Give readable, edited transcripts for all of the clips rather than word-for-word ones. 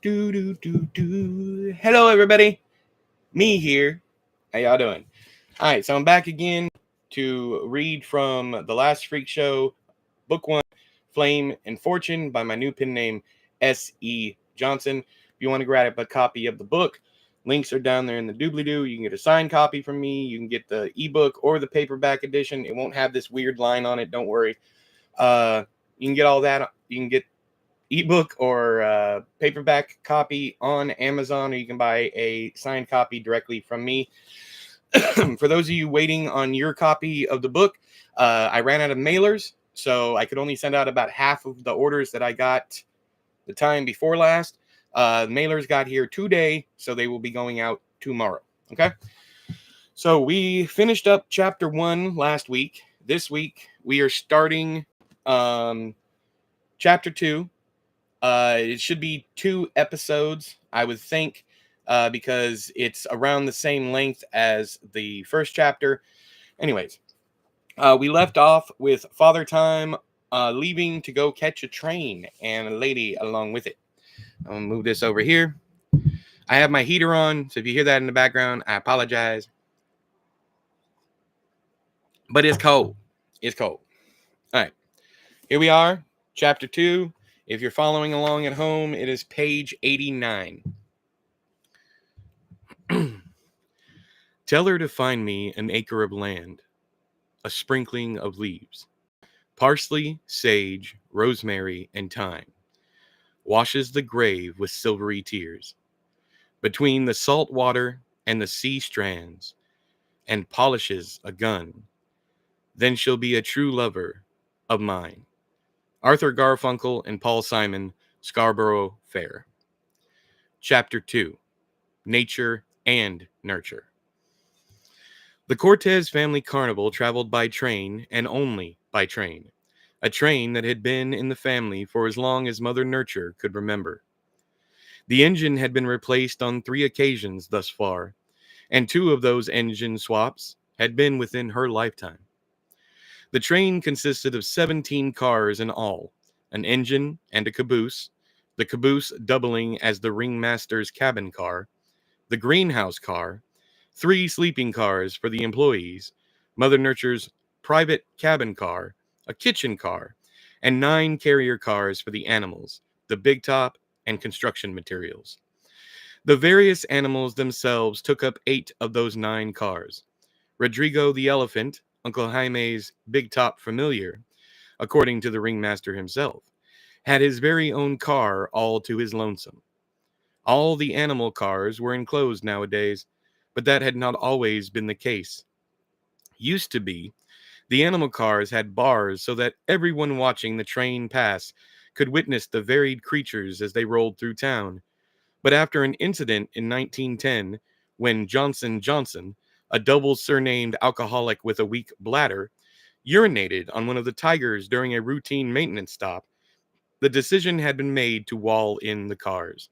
Hello, everybody. Me here. How y'all doing? All right, so I'm back again to read from The Last Freak Show, Book 1, Flame and Fortune by my new pen name, S.E. Johnson. If you want to grab a copy of the book, links are down there in the doobly-doo. You can get a signed copy from me. You can get the ebook or the paperback edition. It won't have this weird line on it. Don't worry. You can get all that. You can get ebook or paperback copy on Amazon, or you can buy a signed copy directly from me. For those of you waiting on your copy of the book, I ran out of mailers, so I could only send out about half of the orders that I got the time before last. Mailers got here today, so they will be going out tomorrow. Okay, so we finished up chapter 1 last week. This week we are starting chapter 2. It should be 2 episodes, I would think, because it's around the same length as the first chapter. Anyways, we left off with Father Time leaving to go catch a train and a lady along with it. I'm going to move this over here. I have my heater on, so if you hear that in the background, I apologize. But it's cold. It's cold. All right. Here we are, chapter 2. If you're following along at home, it is page 89. Tell her to find me an acre of land, a sprinkling of leaves, parsley, sage, rosemary, and thyme. Washes the grave with silvery tears, between the salt water and the sea strands, and polishes a gun. Then she'll be a true lover of mine. Arthur Garfunkel and Paul Simon, Scarborough Fair. Chapter 2, Nature and Nurture. The Cortez family carnival traveled by train, and only by train. A train that had been in the family for as long as Mother Nurture could remember. The engine had been replaced on 3 occasions thus far, and 2 of those engine swaps had been within her lifetime. The train consisted of 17 cars in all, an engine and a caboose, the caboose doubling as the ringmaster's cabin car, the greenhouse car, 3 sleeping cars for the employees, Mother Nurture's private cabin car, a kitchen car, and 9 carrier cars for the animals, the big top, and construction materials. The various animals themselves took up 8 of those 9 cars. Rodrigo the elephant, Uncle Jaime's big top familiar, according to the ringmaster himself, had his very own car all to his lonesome. All the animal cars were enclosed nowadays, but that had not always been the case. Used to be, the animal cars had bars so that everyone watching the train pass could witness the varied creatures as they rolled through town. But after an incident in 1910, when Johnson Johnson, a double surnamed alcoholic with a weak bladder, urinated on one of the tigers during a routine maintenance stop, the decision had been made to wall in the cars.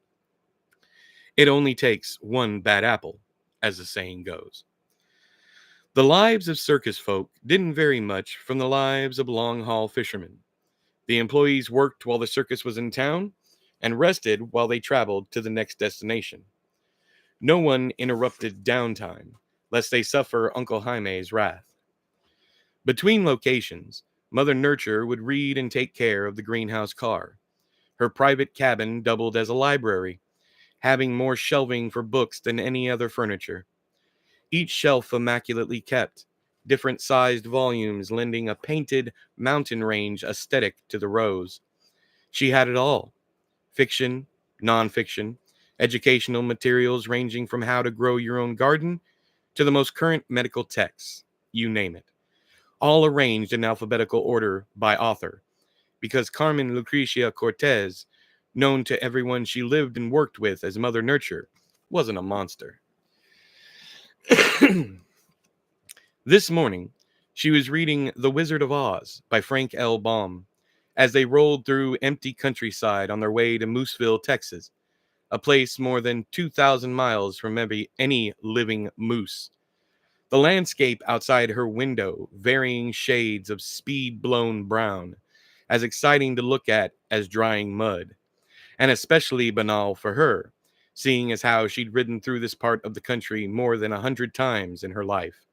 It only takes one bad apple, as the saying goes. The lives of circus folk didn't vary much from the lives of long-haul fishermen. The employees worked while the circus was in town and rested while they traveled to the next destination. No one interrupted downtime, lest they suffer Uncle Jaime's wrath. Between locations, Mother Nurture would read and take care of the greenhouse car. Her private cabin doubled as a library, having more shelving for books than any other furniture. Each shelf immaculately kept, different sized volumes lending a painted mountain range aesthetic to the rows. She had it all: fiction, nonfiction, educational materials ranging from how to grow your own garden to the most current medical texts, you name it, all arranged in alphabetical order by author, because Carmen Lucrecia Cortez, known to everyone she lived and worked with as Mother Nurture, wasn't a monster. This morning, she was reading The Wizard of Oz by Frank L. Baum as they rolled through empty countryside on their way to Mooseville, Texas, a place more than 2,000 miles from any living moose. The landscape outside her window, varying shades of speed-blown brown, as exciting to look at as drying mud, and especially banal for her, seeing as how she'd ridden through this part of the country more than 100 times in her life.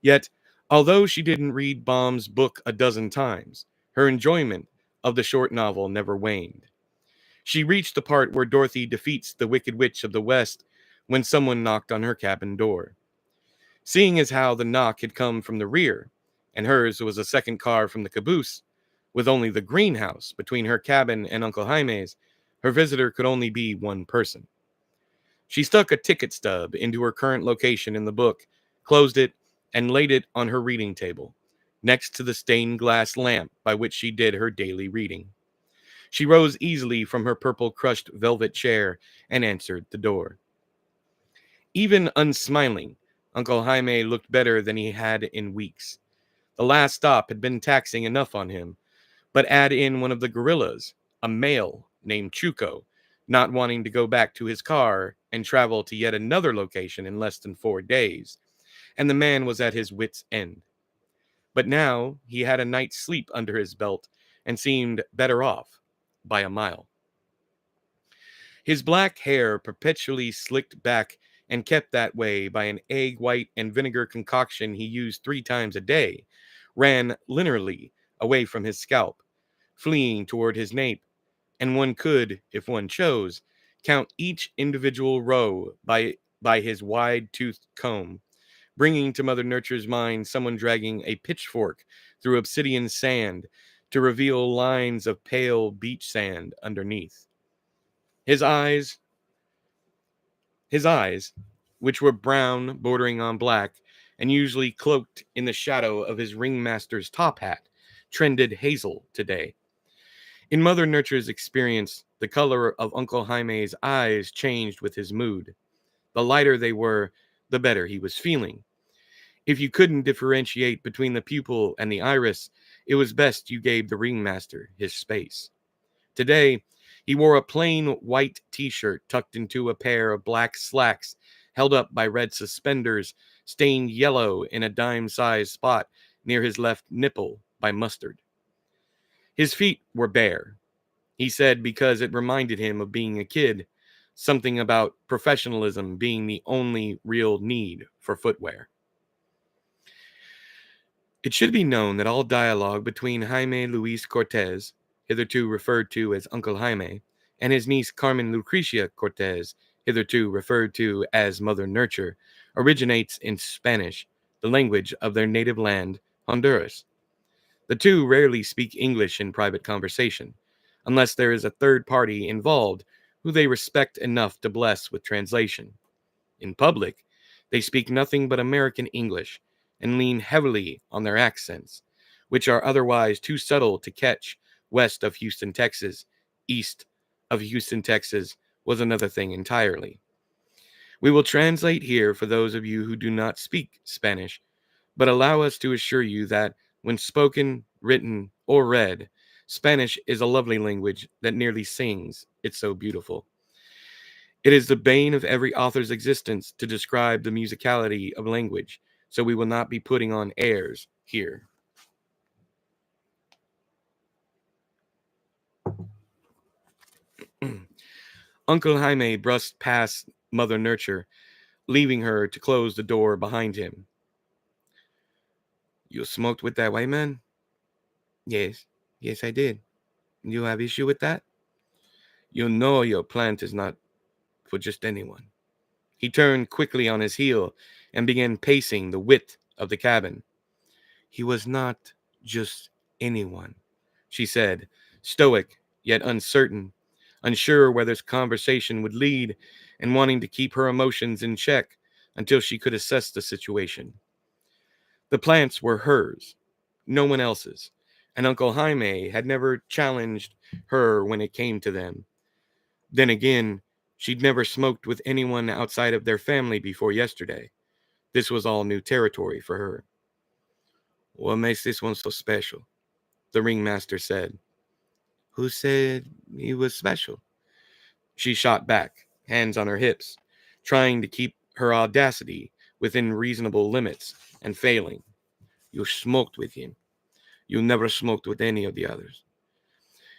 Yet, although she didn't read Baum's book a dozen times, her enjoyment of the short novel never waned. She reached the part where Dorothy defeats the Wicked Witch of the West when someone knocked on her cabin door. Seeing as how the knock had come from the rear, and hers was a second car from the caboose, with only the greenhouse between her cabin and Uncle Jaime's, her visitor could only be one person. She stuck a ticket stub into her current location in the book, closed it, and laid it on her reading table, next to the stained glass lamp by which she did her daily reading. She rose easily from her purple crushed velvet chair and answered the door. Even unsmiling, Uncle Jaime looked better than he had in weeks. The last stop had been taxing enough on him, but add in one of the gorillas, a male named Chuko, not wanting to go back to his car and travel to yet another location in less than 4 days, and the man was at his wits' end. But now he had a night's sleep under his belt and seemed better off by a mile. His black hair, perpetually slicked back and kept that way by an egg white and vinegar concoction he used 3 times a day, ran linearly away from his scalp, fleeing toward his nape, and one could, if one chose, count each individual row by his wide-toothed comb, bringing to Mother Nature's mind someone dragging a pitchfork through obsidian sand to reveal lines of pale beach sand underneath. His eyes, which were brown bordering on black and usually cloaked in the shadow of his ringmaster's top hat, trended hazel today. In Mother Nature's experience, the color of Uncle Jaime's eyes changed with his mood. The lighter they were, the better he was feeling. If you couldn't differentiate between the pupil and the iris, it was best you gave the ringmaster his space. Today, he wore a plain white t-shirt tucked into a pair of black slacks held up by red suspenders stained yellow in a dime-sized spot near his left nipple by mustard. His feet were bare, he said, because it reminded him of being a kid, something about professionalism being the only real need for footwear. It should be known that all dialogue between Jaime Luis Cortez, hitherto referred to as Uncle Jaime, and his niece Carmen Lucrecia Cortez, hitherto referred to as Mother Nurture, originates in Spanish, the language of their native land, Honduras. The two rarely speak English in private conversation, unless there is a third party involved who they respect enough to bless with translation. In public, they speak nothing but American English and lean heavily on their accents, which are otherwise too subtle to catch west of Houston, Texas. East of Houston, Texas was another thing entirely. We will translate here for those of you who do not speak Spanish, but allow us to assure you that when spoken, written, or read, Spanish is a lovely language that nearly sings. It's so beautiful. It is the bane of every author's existence to describe the musicality of language, so we will not be putting on airs here. Uncle Jaime brushed past Mother Nurture, leaving her to close the door behind him. You smoked with that white man? Yes, I did. You have issue with that? You know your plant is not for just anyone. He turned quickly on his heel and began pacing the width of the cabin. He was not just anyone, she said, stoic yet uncertain, unsure where this conversation would lead and wanting to keep her emotions in check until she could assess the situation. The plants were hers, no one else's, and Uncle Jaime had never challenged her when it came to them. Then again, she'd never smoked with anyone outside of their family before yesterday. This was all new territory for her. What makes this one so special? The ringmaster said. Who said he was special? She shot back, hands on her hips, trying to keep her audacity within reasonable limits, and failing. You smoked with him. You never smoked with any of the others.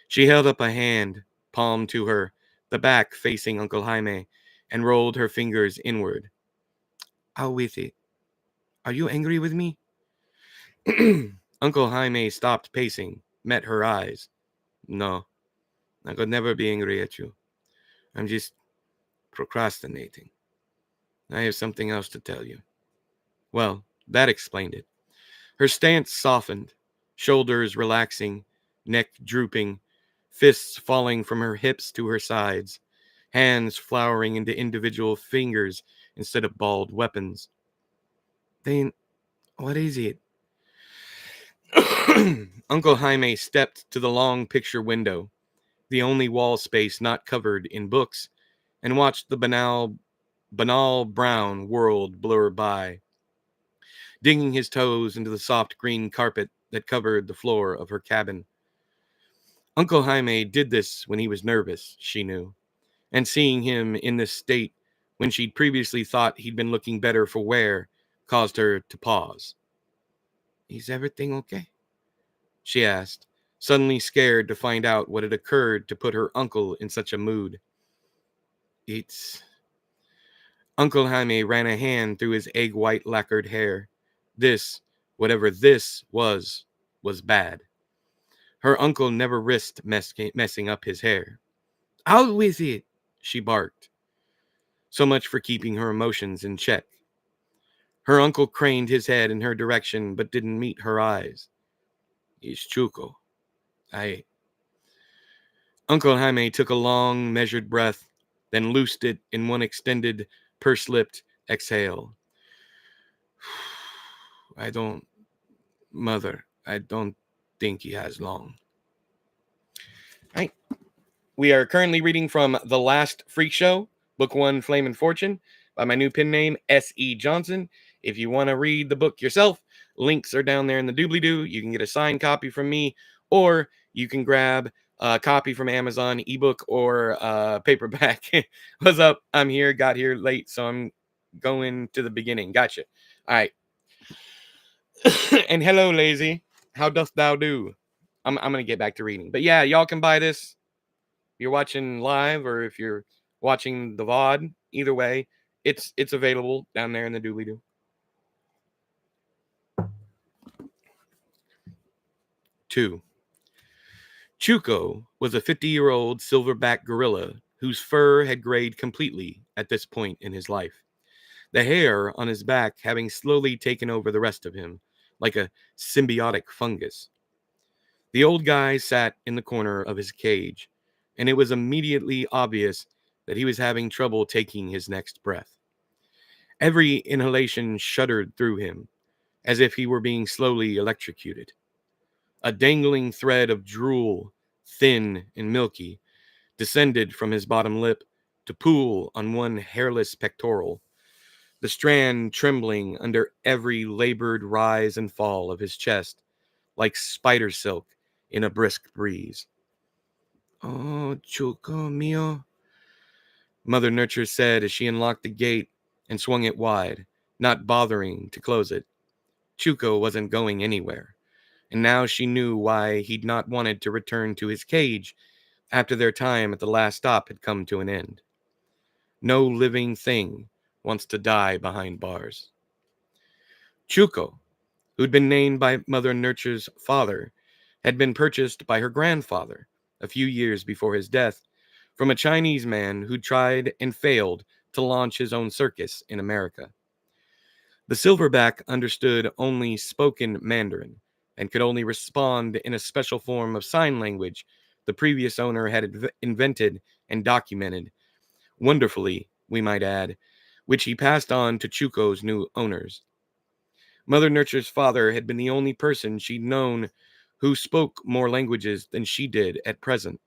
She held up a hand, palm to her, the back facing Uncle Jaime, and rolled her fingers inward. Out with it. Are you angry with me? Uncle Jaime stopped pacing, met her eyes. No, I could never be angry at you. I'm just procrastinating. I have something else to tell you. Well, that explained it. Her stance softened, shoulders relaxing, neck drooping, fists falling from her hips to her sides, hands flowering into individual fingers instead of balled weapons. Then, what is it? Uncle Jaime stepped to the long picture window, the only wall space not covered in books, and watched the banal brown world blur by, digging his toes into the soft green carpet that covered the floor of her cabin. Uncle Jaime did this when he was nervous, she knew, and seeing him in this state when she'd previously thought he'd been looking better for wear caused her to pause. Is everything okay? She asked, suddenly scared to find out what had occurred to put her uncle in such a mood. It's... Uncle Jaime ran a hand through his egg-white lacquered hair. This, whatever this was bad. Her uncle never risked messing up his hair. Out with it, she barked. So much for keeping her emotions in check. Her uncle craned his head in her direction, but didn't meet her eyes. It's Chuco. Uncle Jaime took a long, measured breath, then loosed it in one extended, purse-lipped exhale. Mother, I don't think he has long. Right. We are currently reading from The Last Freak Show, Book 1, Flame and Fortune, by my new pen name, S.E. Johnson. If you want to read the book yourself, links are down there in the doobly-doo. You can get a signed copy from me, or you can grab a copy from Amazon, ebook, or paperback. What's up? I'm here, got here late, so I'm going to the beginning. Gotcha. All right. And hello, Lazy. How dost thou do? I'm going to get back to reading. But yeah, y'all can buy this. If you're watching live or if you're watching the VOD, either way, it's available down there in the doobly-doo. Two. Chuco was a 50-year-old silverback gorilla whose fur had grayed completely at this point in his life, the hair on his back having slowly taken over the rest of him, like a symbiotic fungus. The old guy sat in the corner of his cage, and it was immediately obvious that he was having trouble taking his next breath. Every inhalation shuddered through him, as if he were being slowly electrocuted. A dangling thread of drool, thin and milky, descended from his bottom lip to pool on one hairless pectoral, the strand trembling under every labored rise and fall of his chest, like spider silk in a brisk breeze. Oh, Chuco mio, Mother Nurture said as she unlocked the gate and swung it wide, not bothering to close it. Chuco wasn't going anywhere, and now she knew why he'd not wanted to return to his cage after their time at the last stop had come to an end. No living thing wants to die behind bars. Chuco, who'd been named by Mother Nurture's father, had been purchased by her grandfather a few years before his death from a Chinese man who tried and failed to launch his own circus in America. The silverback understood only spoken Mandarin and could only respond in a special form of sign language the previous owner had invented and documented, wonderfully, we might add, which he passed on to Chuco's new owners. Mother Nurture's father had been the only person she'd known who spoke more languages than she did at present.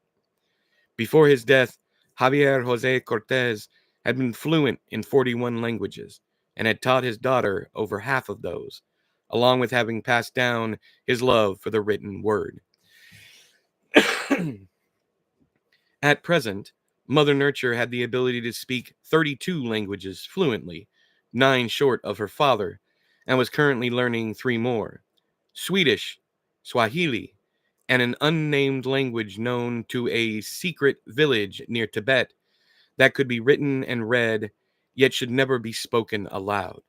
Before his death, Javier Jose Cortez had been fluent in 41 languages and had taught his daughter over half of those, along with having passed down his love for the written word. At present, Mother Nurture had the ability to speak 32 languages fluently, 9 short of her father, and was currently learning 3 more: Swedish, Swahili, and an unnamed language known to a secret village near Tibet that could be written and read, yet should never be spoken aloud.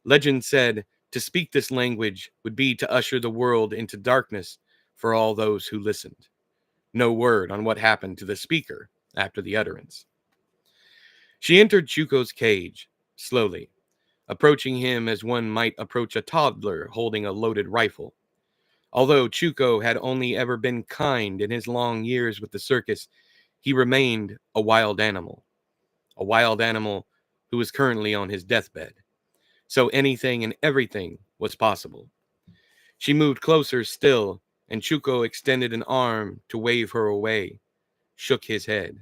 Legend said to speak this language would be to usher the world into darkness for all those who listened. No word on what happened to the speaker after the utterance. She entered Chuko's cage, slowly, approaching him as one might approach a toddler holding a loaded rifle. Although Chuko had only ever been kind in his long years with the circus, he remained a wild animal who was currently on his deathbed. So anything and everything was possible. She moved closer still, and Chuko extended an arm to wave her away, shook his head.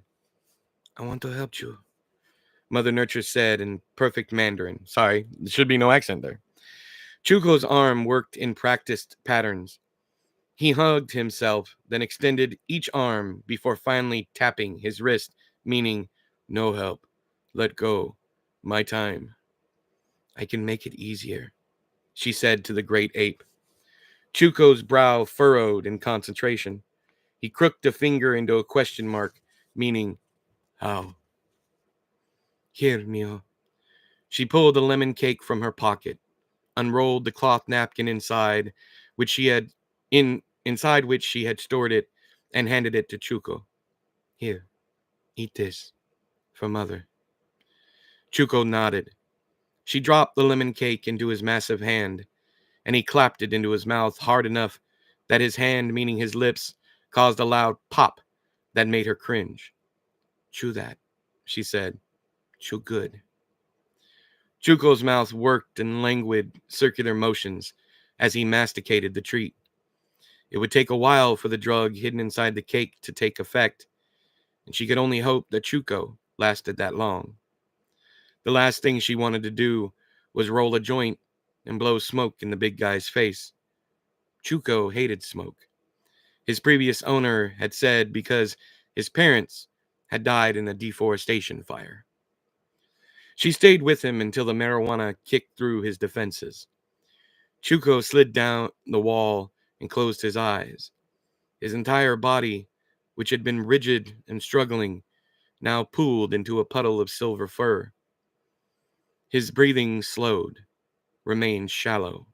I want to help you, Mother Nurture said in perfect Mandarin. Sorry, there should be no accent there. Chuko's arm worked in practiced patterns. He hugged himself, then extended each arm before finally tapping his wrist, meaning, no help, let go, my time. I can make it easier, she said to the great ape. Chuko's brow furrowed in concentration. He crooked a finger into a question mark, meaning, how? Here, Mio. She pulled a lemon cake from her pocket, unrolled the cloth napkin inside which she had stored it, and handed it to Chuko. Here, eat this, for mother. Chuko nodded. She dropped the lemon cake into his massive hand, and he clapped it into his mouth hard enough that his hand, meaning his lips, caused a loud pop that made her cringe. Chew that, she said. Chew good. Chuko's mouth worked in languid, circular motions as he masticated the treat. It would take a while for the drug hidden inside the cake to take effect, and she could only hope that Chuko lasted that long. The last thing she wanted to do was roll a joint and blow smoke in the big guy's face. Chuko hated smoke. His previous owner had said because his parents had died in a deforestation fire. She stayed with him until the marijuana kicked through his defenses. Chuko slid down the wall and closed his eyes. His entire body, which had been rigid and struggling, now pooled into a puddle of silver fur. His breathing slowed, remained shallow.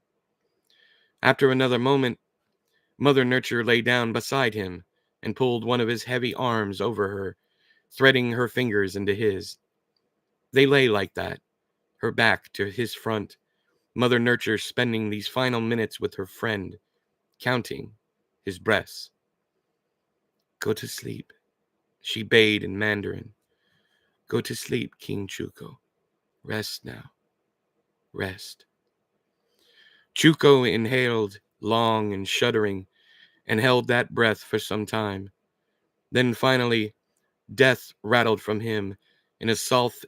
After another moment, Mother Nurture lay down beside him and pulled one of his heavy arms over her, threading her fingers into his. They lay like that, her back to his front, Mother Nurture spending these final minutes with her friend, counting his breaths. Go to sleep, she bade in Mandarin. Go to sleep, King Chuko. Rest now. Rest. Chuko inhaled, long and shuddering, and held that breath for some time. Then finally, death rattled from him in a soft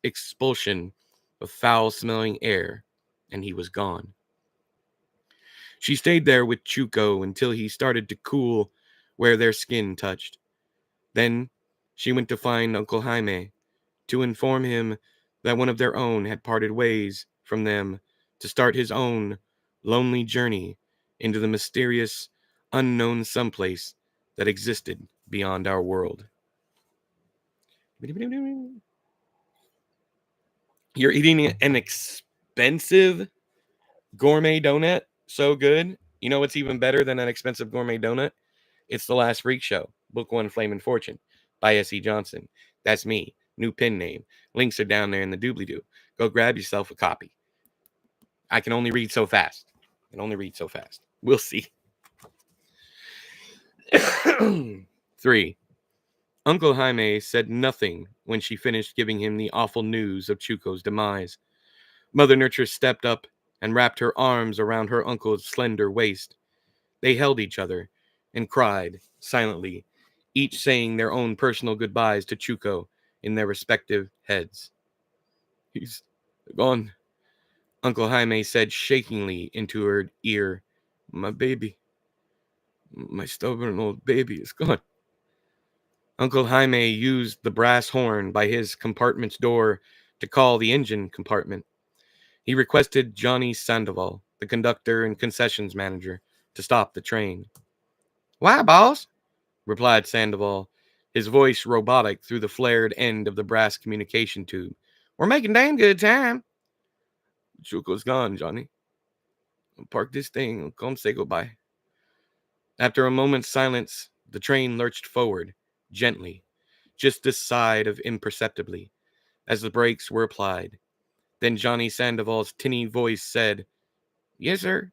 expulsion of foul-smelling air, and he was gone. She stayed there with Chuko until he started to cool where their skin touched. Then she went to find Uncle Jaime to inform him that one of their own had parted ways from them to start his own lonely journey into the mysterious, unknown someplace that existed beyond our world. You're eating an expensive gourmet donut, so good. You know what's even better than an expensive gourmet donut? It's The Last Freak Show, Book 1, Flame and Fortune, by S.E. Johnson. That's me, new pen name. Links are down there in the doobly-doo. Go grab yourself a copy. I can only read so fast. We'll see. 3. Uncle Jaime said nothing when she finished giving him the awful news of Chuko's demise. Mother Nurture stepped up and wrapped her arms around her uncle's slender waist. They held each other and cried silently, each saying their own personal goodbyes to Chuko in their respective heads. He's gone, Uncle Jaime said shakingly into her ear. My baby, my stubborn old baby is gone. Uncle Jaime used the brass horn by his compartment's door to call the engine compartment. He requested Johnny Sandoval, the conductor and concessions manager, to stop the train. Why, boss? Replied Sandoval, his voice robotic through the flared end of the brass communication tube. We're making damn good time. Chuko's gone, Johnny. Park this thing. Come say goodbye. After a moment's silence, the train lurched forward, gently, just this side of imperceptibly, as the brakes were applied. Then Johnny Sandoval's tinny voice said, Yes, sir.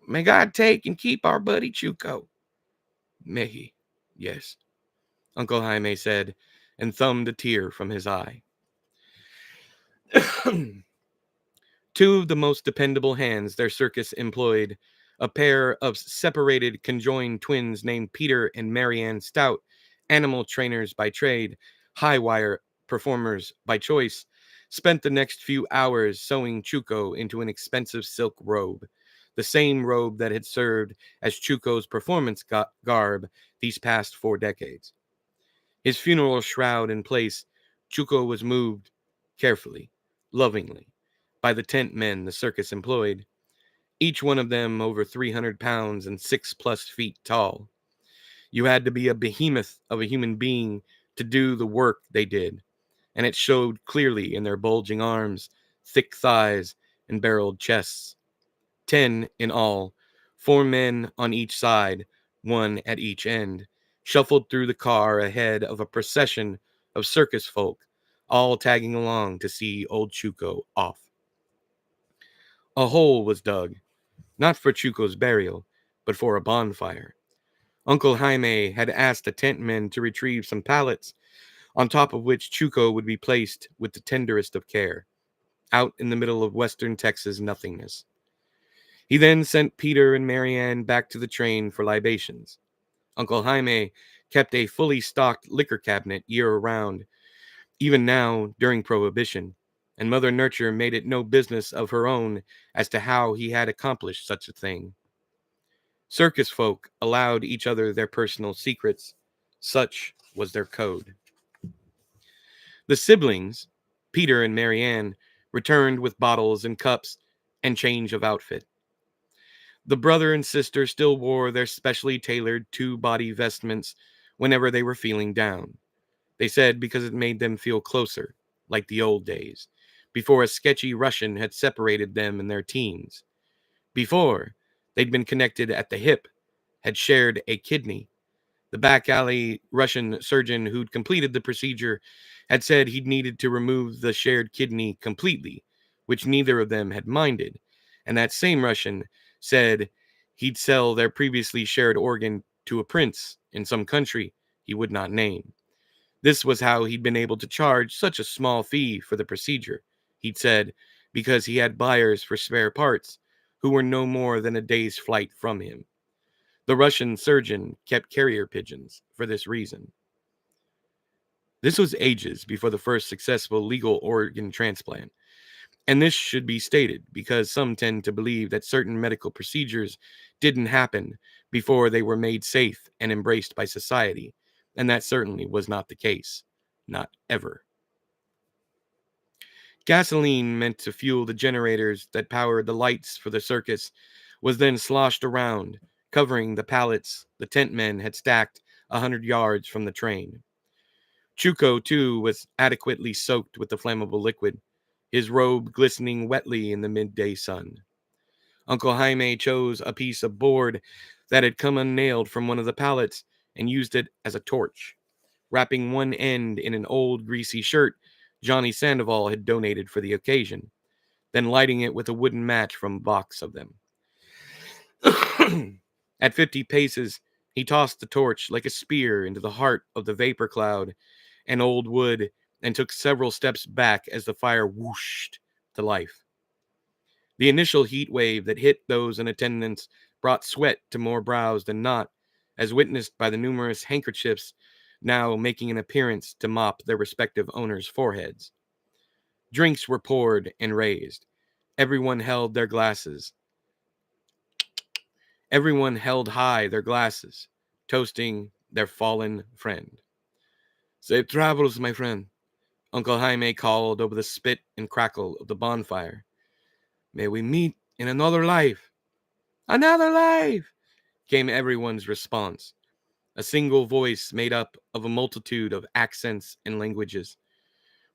May God take and keep our buddy Chuko. May he. Yes, Uncle Jaime said, and thumbed a tear from his eye. Two of the most dependable hands their circus employed, a pair of separated conjoined twins named Peter and Marianne Stout, animal trainers by trade, high wire performers by choice, spent the next few hours sewing Chuko into an expensive silk robe, the same robe that had served as Chuko's performance garb these past 4 decades. His funeral shroud in place, Chuko was moved carefully, lovingly, by the tent men the circus employed, each one of them over 300 pounds and 6+ feet tall. You had to be a behemoth of a human being to do the work they did, and it showed clearly in their bulging arms, thick thighs, and barreled chests. 10 in all, 4 men on each side, 1 at each end, shuffled through the car ahead of a procession of circus folk, all tagging along to see old Chuko off. A hole was dug, not for Chuko's burial, but for a bonfire. Uncle Jaime had asked the tent men to retrieve some pallets, on top of which Chuko would be placed with the tenderest of care, out in the middle of western Texas nothingness. He then sent Peter and Marianne back to the train for libations. Uncle Jaime kept a fully stocked liquor cabinet year-round, even now during Prohibition, and Mother Nurture made it no business of her own as to how he had accomplished such a thing. Circus folk allowed each other their personal secrets. Such was their code. The siblings, Peter and Marianne, returned with bottles and cups and change of outfit. The brother and sister still wore their specially tailored 2-body vestments whenever they were feeling down. They said because it made them feel closer, like the old days, before a sketchy Russian had separated them in their teens. Before, they'd been connected at the hip, had shared a kidney. The back alley Russian surgeon who'd completed the procedure had said he'd needed to remove the shared kidney completely, which neither of them had minded, and that same Russian said he'd sell their previously shared organ to a prince in some country he would not name. This was how he'd been able to charge such a small fee for the procedure, he'd said, because he had buyers for spare parts who were no more than a day's flight from him. The Russian surgeon kept carrier pigeons for this reason. This was ages before the first successful legal organ transplant. And this should be stated because some tend to believe that certain medical procedures didn't happen before they were made safe and embraced by society, and that certainly was not the case. Not ever. Gasoline meant to fuel the generators that powered the lights for the circus was then sloshed around, covering the pallets the tent men had stacked 100 yards from the train. Chuko, too, was adequately soaked with the flammable liquid, his robe glistening wetly in the midday sun. Uncle Jaime chose a piece of board that had come unnailed from one of the pallets and used it as a torch, wrapping one end in an old greasy shirt Johnny Sandoval had donated for the occasion, then lighting it with a wooden match from a box of them. At 50 paces, he tossed the torch like a spear into the heart of the vapor cloud and old wood and took several steps back as the fire whooshed to life. The initial heat wave that hit those in attendance brought sweat to more brows than not, as witnessed by the numerous handkerchiefs now making an appearance to mop their respective owners' foreheads. Drinks were poured and raised. Everyone held high their glasses, toasting their fallen friend. Safe travels, my friend, Uncle Jaime called over the spit and crackle of the bonfire. May we meet in another life. Another life! came everyone's response, a single voice made up of a multitude of accents and languages.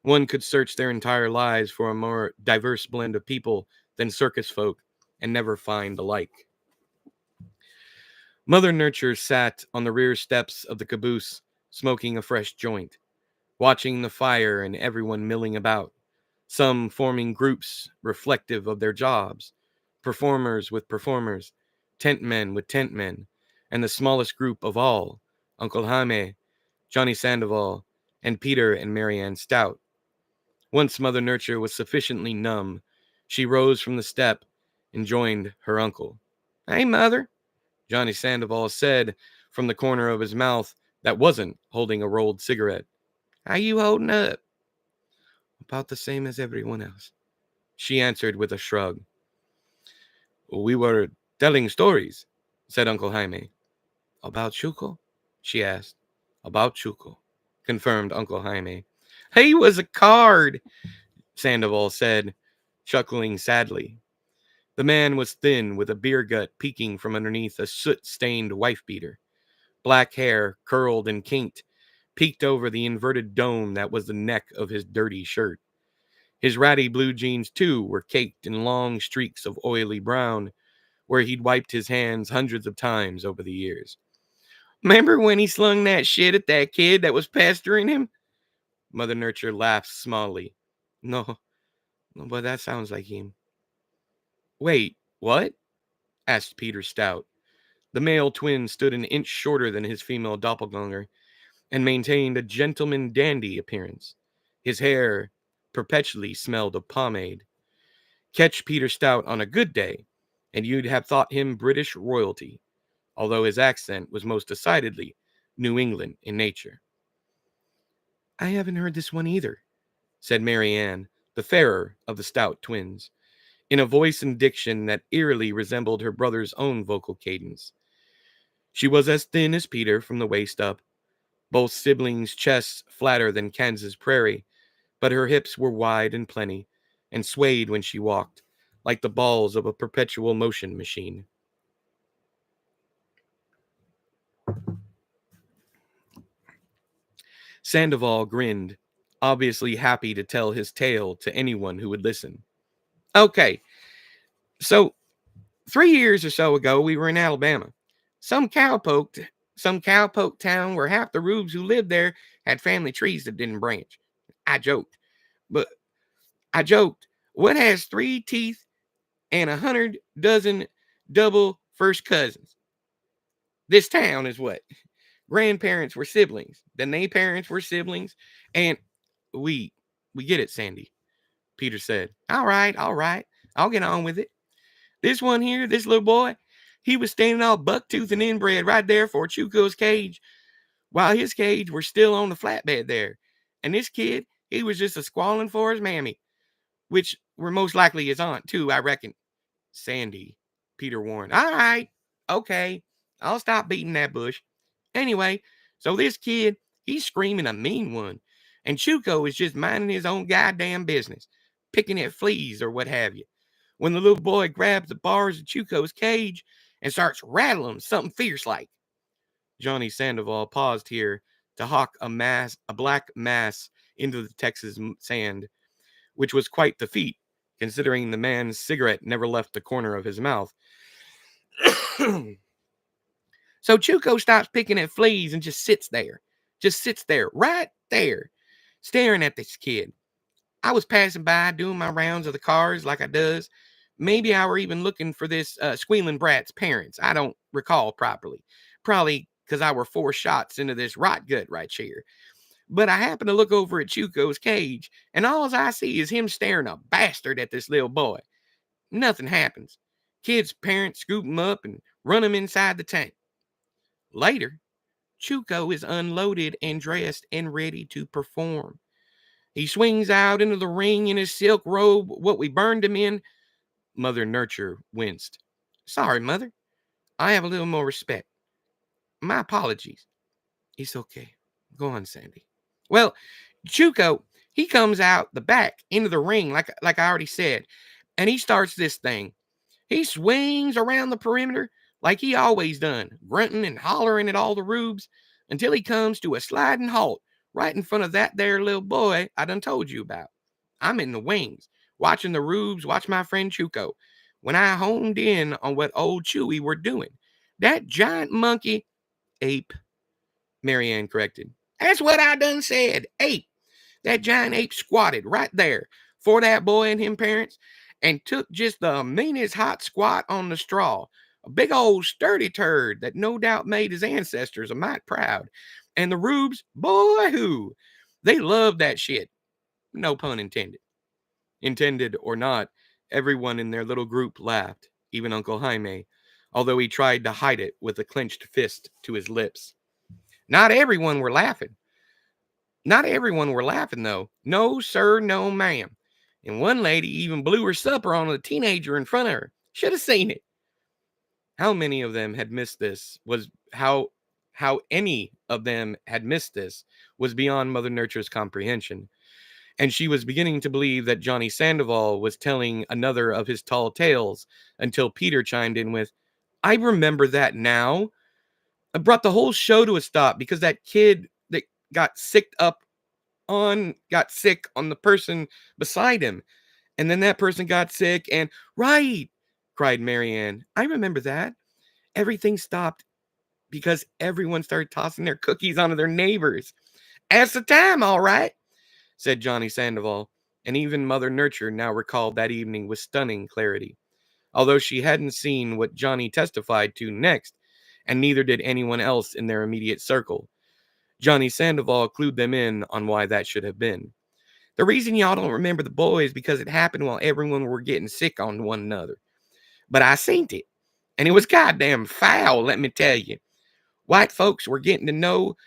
One could search their entire lives for a more diverse blend of people than circus folk and never find the like. Mother Nurture sat on the rear steps of the caboose, smoking a fresh joint, watching the fire and everyone milling about, some forming groups reflective of their jobs, performers with performers, tent men with tent men, and the smallest group of all, Uncle Jaime, Johnny Sandoval, and Peter and Marianne Stout. Once Mother Nurture was sufficiently numb, she rose from the step and joined her uncle. "Hey, Mother," Johnny Sandoval said from the corner of his mouth that wasn't holding a rolled cigarette. "How you holding up?" "About the same as everyone else," she answered with a shrug. "We were telling stories," said Uncle Jaime. "About Chuco?" she asked. "About Chuco," confirmed Uncle Jaime. "He was a card," Sandoval said, chuckling sadly. The man was thin, with a beer gut peeking from underneath a soot-stained wife-beater. Black hair, curled and kinked, peeked over the inverted dome that was the neck of his dirty shirt. His ratty blue jeans, too, were caked in long streaks of oily brown, where he'd wiped his hands hundreds of times over the years. "Remember when he slung that shit at that kid that was pestering him?" Mother Nurture laughed smallly. No, but that sounds like him." "Wait, what?" asked Peter Stout. The male twin stood an inch shorter than his female doppelganger and maintained a gentleman dandy appearance. His hair perpetually smelled of pomade. Catch Peter Stout on a good day, and you'd have thought him British royalty, although his accent was most decidedly New England in nature. "I haven't heard this one either," said Marianne, the fairer of the Stout twins, in a voice and diction that eerily resembled her brother's own vocal cadence. She was as thin as Peter from the waist up, both siblings' chests flatter than Kansas prairie, but her hips were wide and plenty, and swayed when she walked, like the balls of a perpetual motion machine. Sandoval grinned, obviously happy to tell his tale to anyone who would listen. "Okay, so 3 years or so ago, we were in Alabama. Some cowpoke, some cowpoke town where half the rubes who lived there had family trees that didn't branch. I joked, but I joked, what has 3 teeth and 100 dozen double first cousins? This town is what? Grandparents were siblings. Then they parents were siblings. And we get it, Sandy," Peter said. All right. I'll get on with it. This one here, this little boy, he was standing all bucktooth and inbred right there for Chuco's cage, while his cage were still on the flatbed there. And this kid, he was just a squalling for his mammy, which were most likely his aunt, too, I reckon. "Sandy," Peter warned. "All right, okay, I'll stop beating that bush. Anyway, so this kid, he's screaming a mean one, and Chuco is just minding his own goddamn business, picking at fleas or what have you, when the little boy grabs the bars of Chuco's cage and starts rattling something fierce like." Johnny Sandoval paused here to hawk a black mass into the Texas sand, which was quite the feat, considering the man's cigarette never left the corner of his mouth. "So Chuco stops picking at fleas and just sits there, right there, staring at this kid. I was passing by, doing my rounds of the cars like I does. Maybe I were even looking for this squealing brat's parents. I don't recall properly. Probably because I were 4 shots into this rot gut right here. But I happen to look over at Chuco's cage, and all I see is him staring a bastard at this little boy. Nothing happens. Kid's parents scoop him up and run him inside the tank. Later, Chuco is unloaded and dressed and ready to perform. He swings out into the ring in his silk robe, what we burned him in." Mother Nurture winced. "Sorry, Mother. I have a little more respect. My apologies." "It's okay. Go on, Sandy." "Well, Chuco, he comes out the back into the ring, like I already said, and he starts this thing. He swings around the perimeter, like he always done, grunting and hollering at all the rubes until he comes to a sliding halt right in front of that there little boy I done told you about. I'm in the wings, watching the rubes watch my friend Chuko, when I homed in on what old Chewy were doing. That giant monkey, ape, Marianne corrected. That's what I done said, ape. That giant ape squatted right there for that boy and him parents and took just the meanest hot squat on the straw. A big old sturdy turd that no doubt made his ancestors a mite proud. And the rubes, boy who, they loved that shit. No pun intended. Intended or not, everyone in their little group laughed, even Uncle Jaime, although he tried to hide it with a clenched fist to his lips. Not everyone were laughing. Not everyone were laughing, though. No, sir, no, ma'am. And one lady even blew her supper on a teenager in front of her. Should have seen it. How many of them had missed this was how any of them had missed this was beyond Mother Nurture's comprehension. And she was beginning to believe that Johnny Sandoval was telling another of his tall tales until Peter chimed in with, I remember that now. I brought the whole show to a stop because that kid that got sick on the person beside him. And then that person got sick and right, cried Marianne. I remember that. Everything stopped because everyone started tossing their cookies onto their neighbors. That's the time, all right, said Johnny Sandoval, and even Mother Nurture now recalled that evening with stunning clarity. Although she hadn't seen what Johnny testified to next, and neither did anyone else in their immediate circle. Johnny Sandoval clued them in on why that should have been. The reason y'all don't remember the boy is because it happened while everyone were getting sick on one another. But I seen it, and it was goddamn foul, let me tell you. White folks were getting to know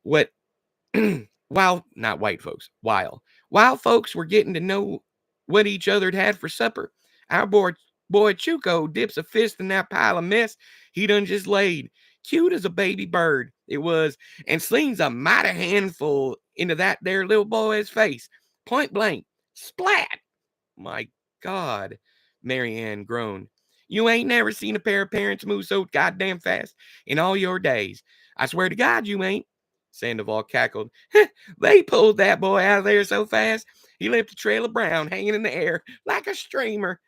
what, not white folks, wild folks were getting to know what each other had for supper. Our boy Chuko dips a fist in that pile of mess he done just laid. Cute as a baby bird, it was, and slings a mighty handful into that there little boy's face. Point blank. Splat! My God, Marianne groaned. You ain't never seen a pair of parents move so goddamn fast in all your days. I swear to God you ain't. Sandoval cackled. They pulled that boy out of there so fast, he left a trail of brown hanging in the air like a streamer.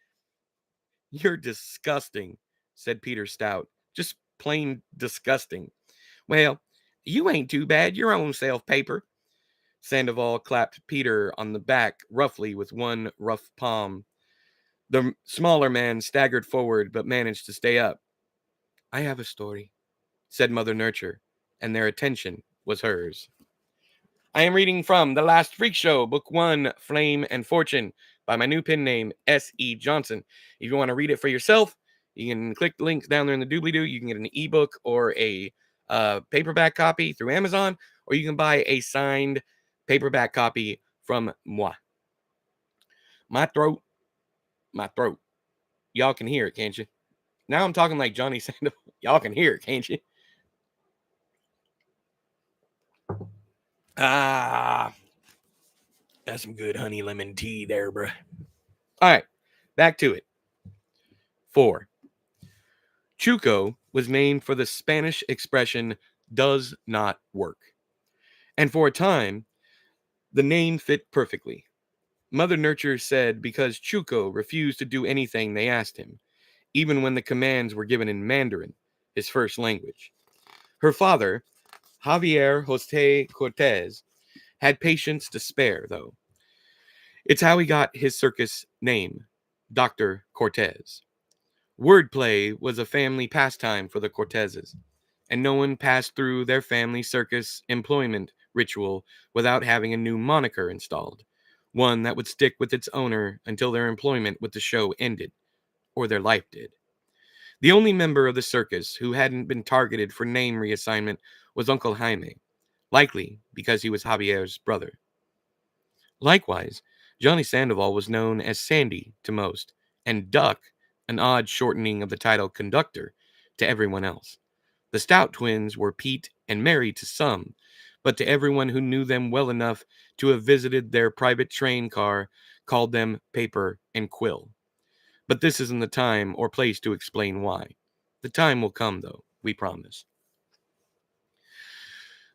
You're disgusting, said Peter Stout. Just plain disgusting. Well, you ain't too bad your own self, Paper. Sandoval clapped Peter on the back roughly with one rough palm. The smaller man staggered forward but managed to stay up. I have a story, said Mother Nurture, and their attention was hers. I am reading from The Last Freak Show, Book 1, Flame and Fortune, by my new pen name, S.E. Johnson. If you want to read it for yourself, you can click the links down there in the doobly-doo. You can get an ebook or a paperback copy through Amazon, or you can buy a signed paperback copy from moi. My throat. Y'all can hear it, can't you? Now I'm talking like Johnny Sandoval. Y'all can hear it, can't you? Ah, that's some good honey lemon tea there, bruh. All right, back to it. 4. Chuco was named for the Spanish expression does not work. And for a time, the name fit perfectly. Mother Nurture said because Chuco refused to do anything they asked him, even when the commands were given in Mandarin, his first language. Her father, Javier Jose Cortez, had patience to spare, though. It's how he got his circus name, Dr. Cortez. Wordplay was a family pastime for the Cortezes, and no one passed through their family circus employment ritual without having a new moniker installed, one that would stick with its owner until their employment with the show ended, or their life did. The only member of the circus who hadn't been targeted for name reassignment was Uncle Jaime, likely because he was Javier's brother. Likewise, Johnny Sandoval was known as Sandy to most, and Duck, an odd shortening of the title Conductor, to everyone else. The Stout twins were Pete and Mary to some, but to everyone who knew them well enough to have visited their private train car, called them Paper and Quill. But this isn't the time or place to explain why. The time will come, though, we promise.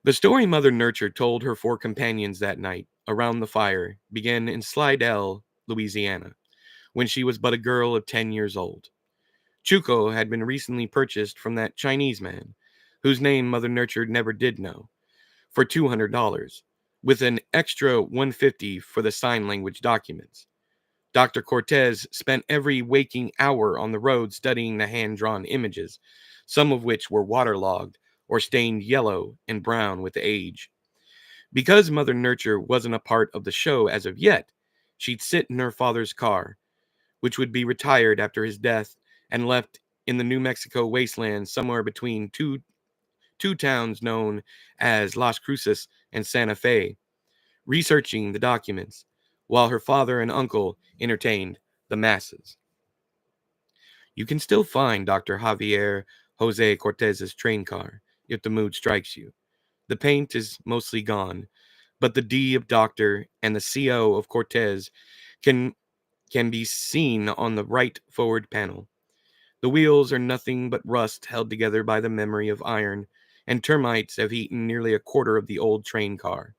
The story Mother Nurture told her four companions that night around the fire began in Slidell, Louisiana, when she was but a girl of 10 years old. Chuko had been recently purchased from that Chinese man, whose name Mother Nurture never did know, for $200, with an extra $150 for the sign language documents. Dr. Cortez spent every waking hour on the road studying the hand-drawn images, some of which were waterlogged or stained yellow and brown with age. Because Mother Nurture wasn't a part of the show as of yet, she'd sit in her father's car, which would be retired after his death and left in the New Mexico wasteland somewhere between two towns known as Las Cruces and Santa Fe, researching the documents, while her father and uncle entertained the masses. You can still find Dr. Javier Jose Cortez's train car if the mood strikes you. The paint is mostly gone, but the D of Doctor and the CO of Cortez can be seen on the right forward panel. The wheels are nothing but rust held together by the memory of iron, and termites have eaten nearly a quarter of the old train car,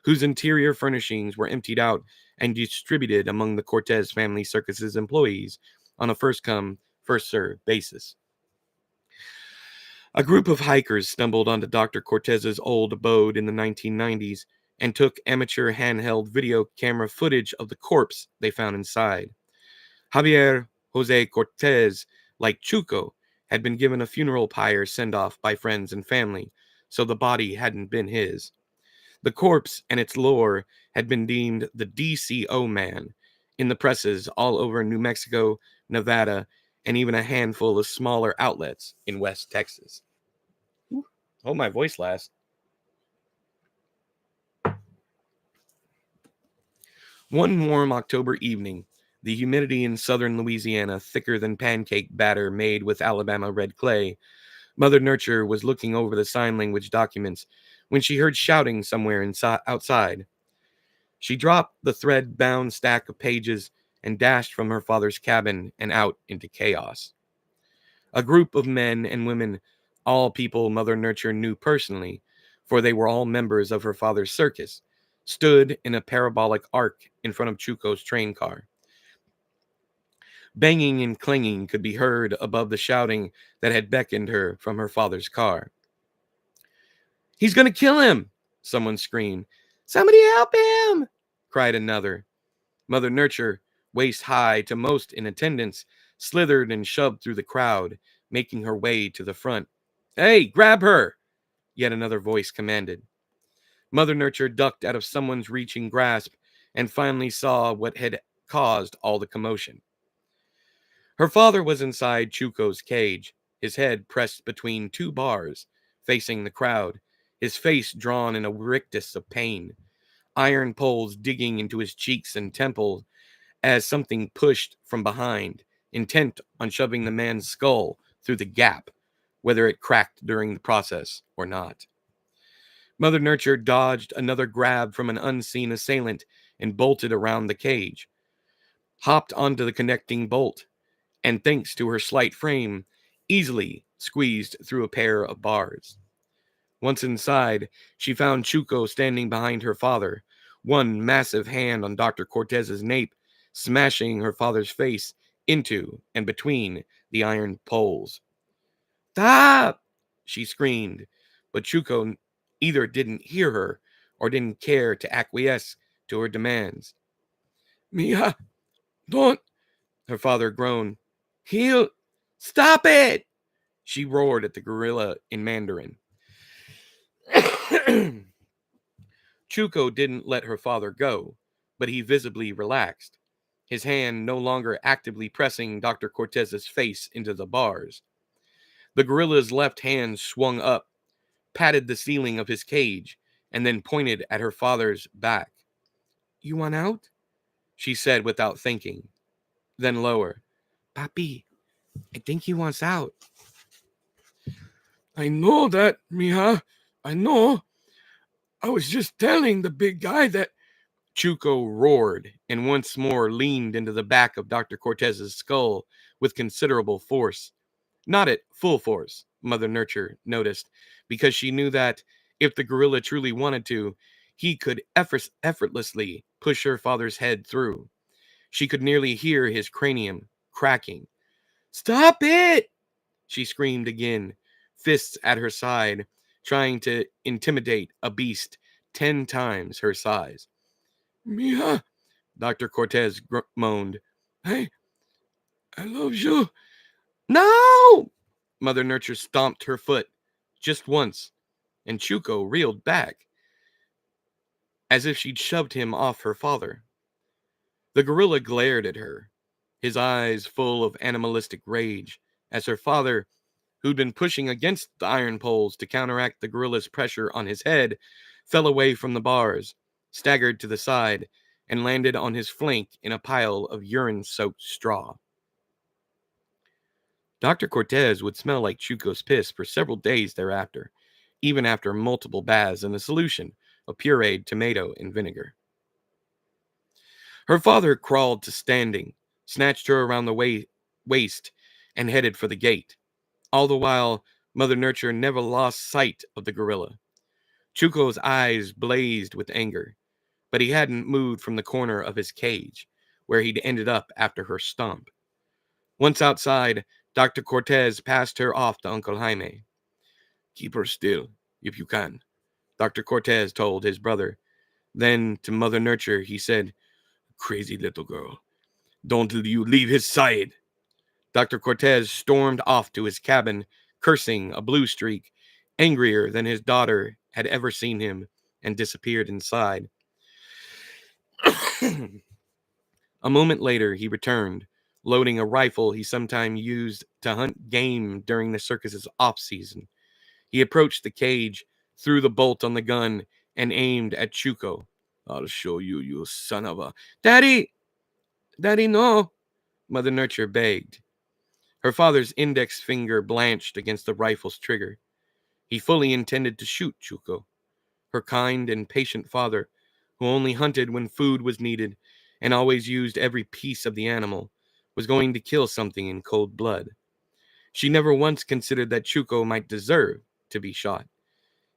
whose interior furnishings were emptied out and distributed among the Cortez Family Circus's employees on a first-come, first-served basis. A group of hikers stumbled onto Dr. Cortez's old abode in the 1990s and took amateur handheld video camera footage of the corpse they found inside. Javier Jose Cortez, like Chuco, had been given a funeral pyre send-off by friends and family, so the body hadn't been his. The corpse and its lore had been deemed the DCO man in the presses all over New Mexico, Nevada, and even a handful of smaller outlets in West Texas. Hold my voice last. One warm October evening, the humidity in southern Louisiana thicker than pancake batter made with Alabama red clay, Mother Nurture was looking over the sign language documents when she heard shouting somewhere outside. She dropped the thread-bound stack of pages and dashed from her father's cabin and out into chaos. A group of men and women, all people Mother Nurture knew personally, for they were all members of her father's circus, stood in a parabolic arc in front of Chuco's train car. Banging and clanging could be heard above the shouting that had beckoned her from her father's car. "He's going to kill him!" someone screamed. "Somebody help him!" cried another. Mother Nurture, waist high to most in attendance, slithered and shoved through the crowd, making her way to the front. "Hey, grab her!" yet another voice commanded. Mother Nurture ducked out of someone's reaching grasp and finally saw what had caused all the commotion. Her father was inside Chuco's cage, his head pressed between two bars, facing the crowd, his face drawn in a rictus of pain, iron poles digging into his cheeks and temples as something pushed from behind, intent on shoving the man's skull through the gap, whether it cracked during the process or not. Mother Nurture dodged another grab from an unseen assailant and bolted around the cage, hopped onto the connecting bolt, and thanks to her slight frame, easily squeezed through a pair of bars. Once inside, she found Chuco standing behind her father, one massive hand on Dr. Cortez's nape, smashing her father's face into and between the iron poles. "Stop!" she screamed, but Chuco either didn't hear her or didn't care to acquiesce to her demands. "Mia, don't," her father groaned. "He'll stop it!" she roared at the gorilla in Mandarin. Chuco didn't let her father go, but he visibly relaxed, his hand no longer actively pressing Dr. Cortez's face into the bars. The gorilla's left hand swung up, patted the ceiling of his cage, and then pointed at her father's back. "You want out?" she said without thinking. Then lower. "Papi, I think he wants out." "I know that, mija. I know. I was just telling the big guy that..." Chuco roared and once more leaned into the back of Dr. Cortez's skull with considerable force. Not at full force, Mother Nurture noticed, because she knew that if the gorilla truly wanted to, he could effortlessly push her father's head through. She could nearly hear his cranium cracking. Stop it! She screamed again, fists at her side, trying to intimidate a beast 10 times her size. Mia, Dr. Cortez moaned. Hey, I love you. No! Mother Nurture stomped her foot just once, and Chuko reeled back, as if she'd shoved him off her father. The gorilla glared at her, his eyes full of animalistic rage, as her father, who'd been pushing against the iron poles to counteract the gorilla's pressure on his head, fell away from the bars, staggered to the side, and landed on his flank in a pile of urine-soaked straw. Dr. Cortez would smell like Chuco's piss for several days thereafter, even after multiple baths in a solution of pureed tomato and vinegar. Her father crawled to standing, snatched her around the waist, and headed for the gate. All the while, Mother Nurture never lost sight of the gorilla. Chuco's eyes blazed with anger, but he hadn't moved from the corner of his cage, where he'd ended up after her stomp. Once outside, Dr. Cortez passed her off to Uncle Jaime. Keep her still, if you can, Dr. Cortez told his brother. Then, to Mother Nurture, he said, Crazy little girl. Don't you leave his side. Dr. Cortez stormed off to his cabin, cursing a blue streak, angrier than his daughter had ever seen him, and disappeared inside. A moment later, he returned, loading a rifle he sometimes used to hunt game during the circus's off-season. He approached the cage, threw the bolt on the gun, and aimed at Chuco. I'll show you, you son of a... Daddy! Daddy, no! Mother Nurture begged. Her father's index finger blanched against the rifle's trigger. He fully intended to shoot Chuco. Her kind and patient father, who only hunted when food was needed and always used every piece of the animal, was going to kill something in cold blood. She never once considered that Chuco might deserve to be shot.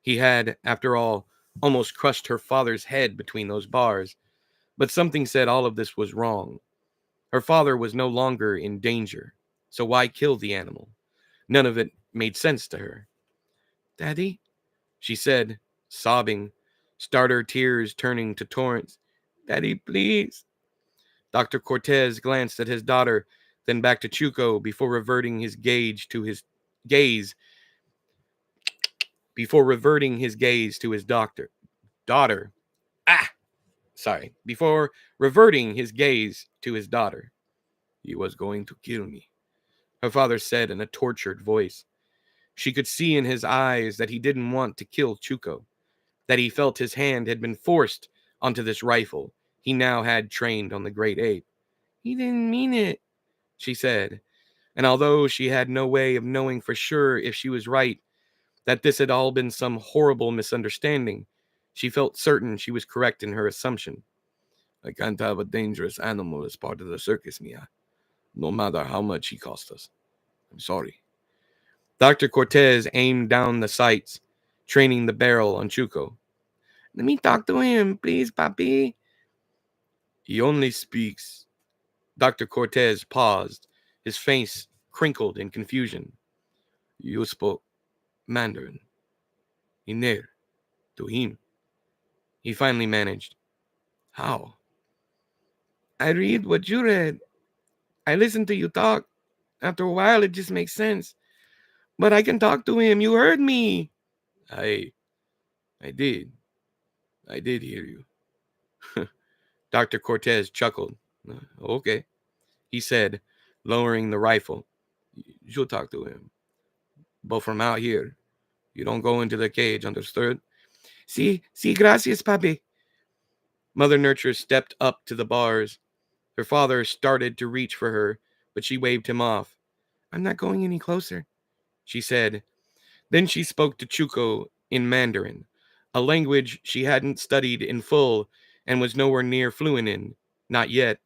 He had, after all, almost crushed her father's head between those bars, but something said all of this was wrong. Her father was no longer in danger, so why kill the animal? None of it made sense to her. Daddy, she said, sobbing, starter tears turning to torrents. Daddy, please. Dr. Cortez glanced at his daughter, then back to Chuco before reverting his gaze to his daughter. Before reverting his gaze to his daughter. He was going to kill me, her father said in a tortured voice. She could see in his eyes that he didn't want to kill Chuco, that he felt his hand had been forced onto this rifle he now had trained on the great ape. He didn't mean it, she said, and although she had no way of knowing for sure if she was right, that this had all been some horrible misunderstanding, she felt certain she was correct in her assumption. I can't have a dangerous animal as part of the circus, Mia, no matter how much he cost us. I'm sorry. Dr. Cortez aimed down the sights, training the barrel on Chuco. Let me talk to him, please, papi. He only speaks. Dr. Cortez paused, his face crinkled in confusion. You spoke Mandarin. Iner, to him. He finally managed. How? I read what you read. I listen to you talk. After a while, it just makes sense. But I can talk to him. You heard me. I did. I did hear you. Dr. Cortez chuckled. Okay, he said, lowering the rifle. You'll talk to him. But from out here, you don't go into the cage, understood? Sí, gracias, papi. Mother Nurture stepped up to the bars. Her father started to reach for her, but she waved him off. I'm not going any closer, she said. Then she spoke to Chuco in Mandarin, a language she hadn't studied in full and was nowhere near fluent in, not yet,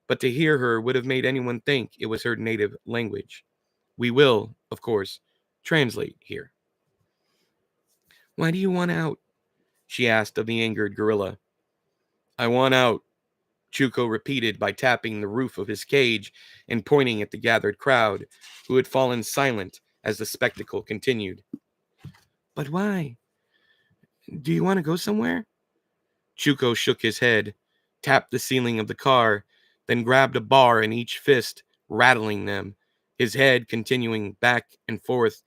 but to hear her would have made anyone think it was her native language. We will, of course, translate here. Why do you want out? She asked of the angered gorilla. I want out, Chuko repeated by tapping the roof of his cage and pointing at the gathered crowd, who had fallen silent as the spectacle continued. But why? Do you want to go somewhere? Chuko shook his head, tapped the ceiling of the car, then grabbed a bar in each fist, rattling them, his head continuing back and forth,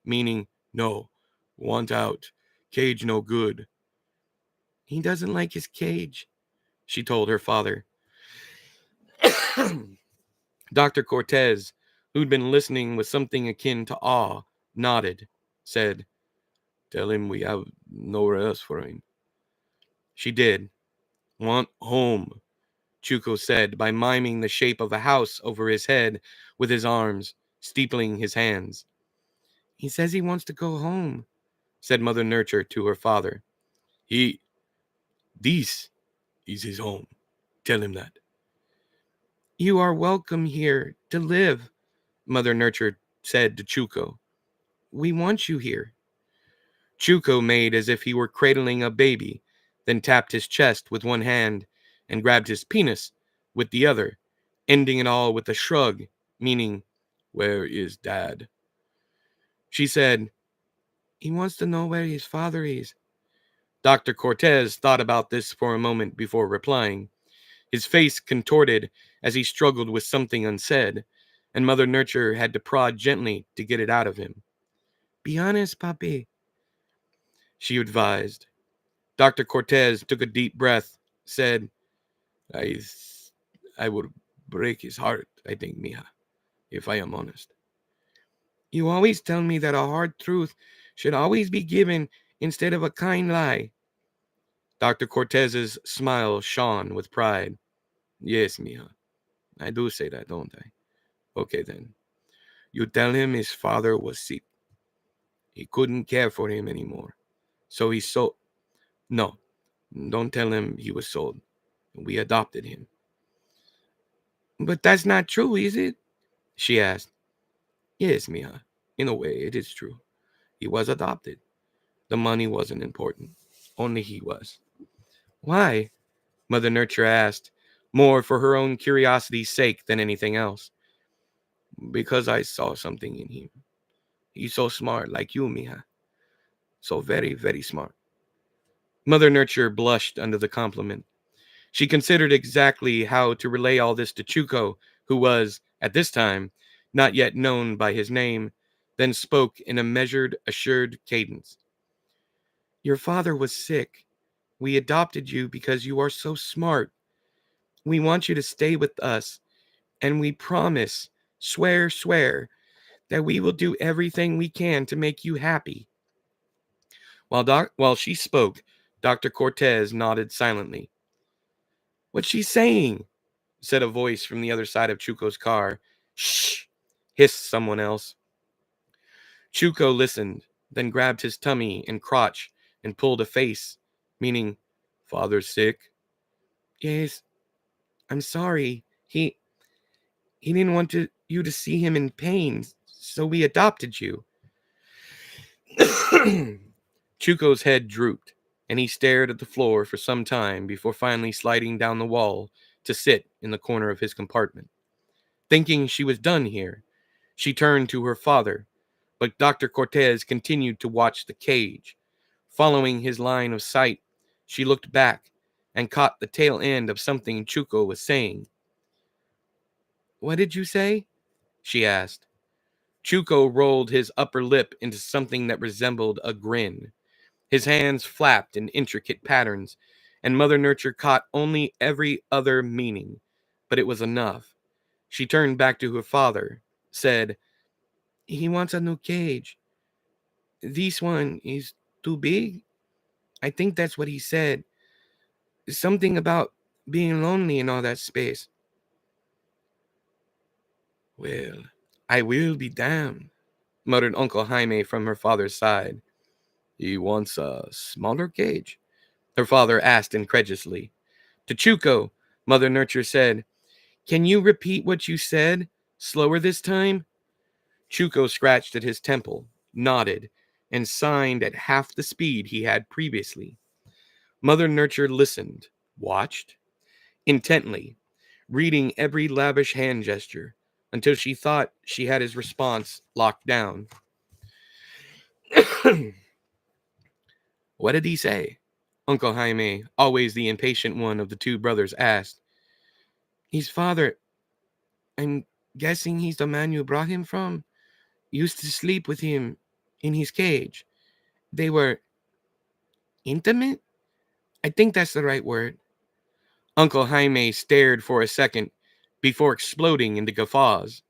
meaning, no, want out, cage no good. He doesn't like his cage, she told her father. Dr. Cortez, who'd been listening with something akin to awe, nodded, said, tell him we have nowhere else for him. She did. Want home, Chuko said by miming the shape of a house over his head with his arms, steepling his hands. He says he wants to go home, said Mother Nurture to her father. This is his home. Tell him that. You are welcome here to live, Mother Nurture said to Chuko. We want you here. Chuko made as if he were cradling a baby, then tapped his chest with one hand and grabbed his penis with the other, ending it all with a shrug, meaning, where is Dad? She said, he wants to know where his father is. Dr. Cortez thought about this for a moment before replying. His face contorted as he struggled with something unsaid, and Mother Nurture had to prod gently to get it out of him. Be honest, Papi, she advised. Dr. Cortez took a deep breath, said, I would break his heart, I think, mija, if I am honest. You always tell me that a hard truth should always be given instead of a kind lie. Dr. Cortez's smile shone with pride. Yes, mija, I do say that, don't I? Okay, then. You tell him his father was sick. He couldn't care for him anymore. So he sold. No, don't tell him he was sold. We adopted him. But that's not true, is it? She asked. Yes, mija. In a way, it is true. He was adopted. The money wasn't important. Only he was. Why? Mother Nurture asked, more for her own curiosity's sake than anything else. Because I saw something in him. He's so smart, like you, mija. So very, very smart. Mother Nurture blushed under the compliment. She considered exactly how to relay all this to Chuko, who was, at this time, not yet known by his name, then spoke in a measured, assured cadence. Your father was sick. We adopted you because you are so smart. We want you to stay with us, and we promise, swear, that we will do everything we can to make you happy. While she spoke, Dr. Cortez nodded silently. What's she saying? Said a voice from the other side of Chuko's car. Shh! Hissed someone else. Chuko listened, then grabbed his tummy and crotch and pulled a face, meaning, father's sick? Yes, I'm sorry. He didn't want you to see him in pain, so we adopted you. Chuko's head drooped, and he stared at the floor for some time before finally sliding down the wall to sit in the corner of his compartment. Thinking she was done here, she turned to her father, but Dr. Cortez continued to watch the cage. Following his line of sight, she looked back and caught the tail end of something Chuko was saying. What did you say? She asked. Chuko rolled his upper lip into something that resembled a grin. His hands flapped in intricate patterns, and Mother Nurture caught only every other meaning, but it was enough. She turned back to her father, said, he wants a new cage. This one is too big. I think that's what he said. Something about being lonely in all that space. Well, I will be damned, muttered Uncle Jaime from her father's side. He wants a smaller cage? Her father asked incredulously. To Chuko, Mother Nurture said, can you repeat what you said? Slower this time? Chuko scratched at his temple, nodded, and signed at half the speed he had previously. Mother Nurture listened, watched, intently, reading every lavish hand gesture, until she thought she had his response locked down. What did he say? Uncle Jaime, always the impatient one of the two brothers, asked. His father, I'm guessing he's the man you brought him from, used to sleep with him in his cage. They were intimate? I think that's the right word. Uncle Jaime stared for a second before exploding into guffaws.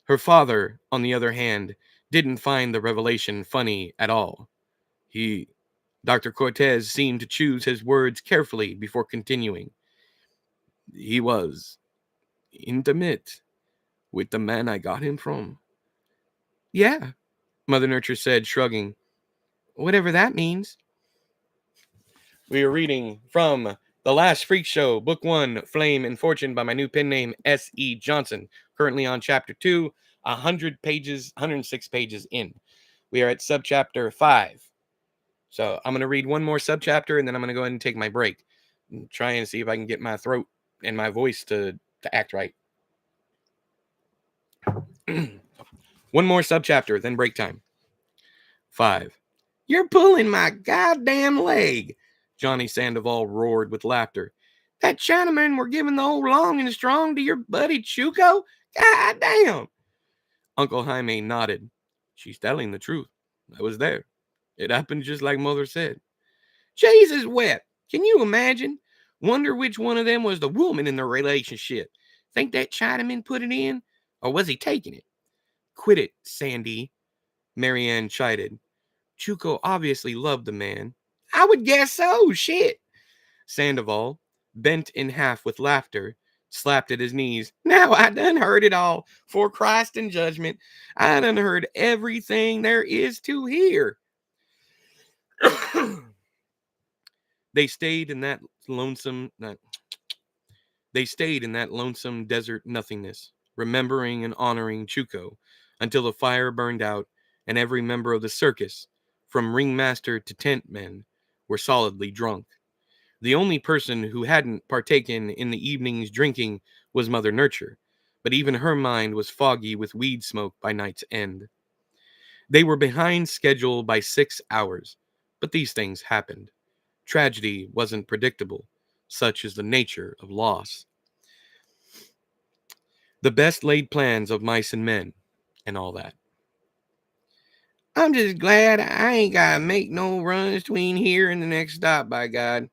Her father, on the other hand, didn't find the revelation funny at all. Dr. Cortez seemed to choose his words carefully before continuing. He was intimate with the man I got him from. Yeah, Mother Nurture said, shrugging. Whatever that means. We are reading from The Last Freak Show, Book 1, Flame and Fortune by my new pen name, S.E. Johnson. Currently on Chapter 2, 106 pages in. We are at Subchapter 5. So I'm going to read one more subchapter, and then I'm going to go ahead and take my break. And try and see if I can get my throat and my voice to act right. One more subchapter, then break time. 5. You're pulling my goddamn leg, Johnny Sandoval roared with laughter. That Chinaman were giving the old long and strong to your buddy Chuko? God damn! Uncle Jaime nodded. She's telling the truth. I was there. It happened just like Mother said. Jesus wept. Can you imagine? Wonder which one of them was the woman in the relationship. Think that Chinaman put it in? Or was he taking it? Quit it, Sandy, Marianne chided. Chuko obviously loved the man. I would guess so, shit. Sandoval, bent in half with laughter, slapped at his knees. Now I done heard it all. For Christ and judgment, I done heard everything there is to hear. They stayed in that lonesome desert nothingness, remembering and honoring Chuko until the fire burned out and every member of the circus, from ringmaster to tent men, were solidly drunk. The only person who hadn't partaken in the evening's drinking was Mother Nurture, but even her mind was foggy with weed smoke by night's end. They were behind schedule by 6 hours, but these things happened. Tragedy wasn't predictable. Such is the nature of loss. The best laid plans of mice and men, and all that. I'm just glad I ain't gotta make no runs between here and the next stop, by God.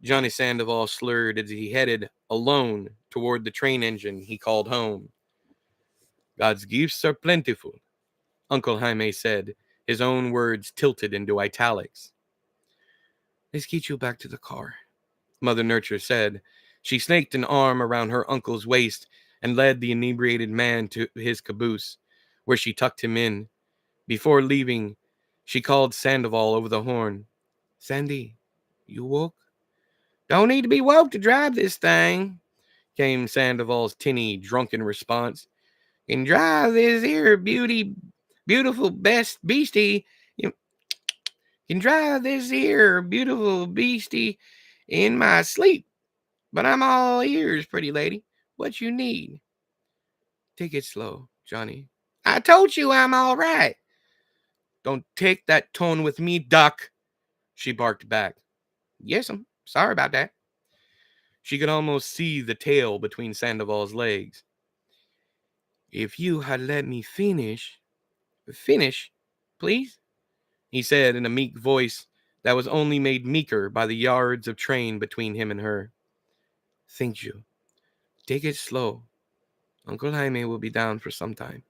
Johnny Sandoval slurred as he headed, alone, toward the train engine he called home. God's gifts are plentiful, Uncle Jaime said, his own words tilted into italics. Let's get you back to the car, Mother Nurture said. She snaked an arm around her uncle's waist and led the inebriated man to his caboose, where she tucked him in. Before leaving, she called Sandoval over the horn. Sandy, you woke? Don't need to be woke to drive this thing, came Sandoval's tinny, drunken response. Can drive this here beautiful best beastie. You can drive this here beautiful beastie in my sleep. But I'm all ears, pretty lady. What you need? Take it slow, Johnny. I told you I'm all right. Don't take that tone with me, Duck, she barked back. Yes, I'm sorry about that. She could almost see the tail between Sandoval's legs. If you had let me finish, please, he said in a meek voice that was only made meeker by the yards of train between him and her. Thank you. Take it slow. Uncle Jaime will be down for some time.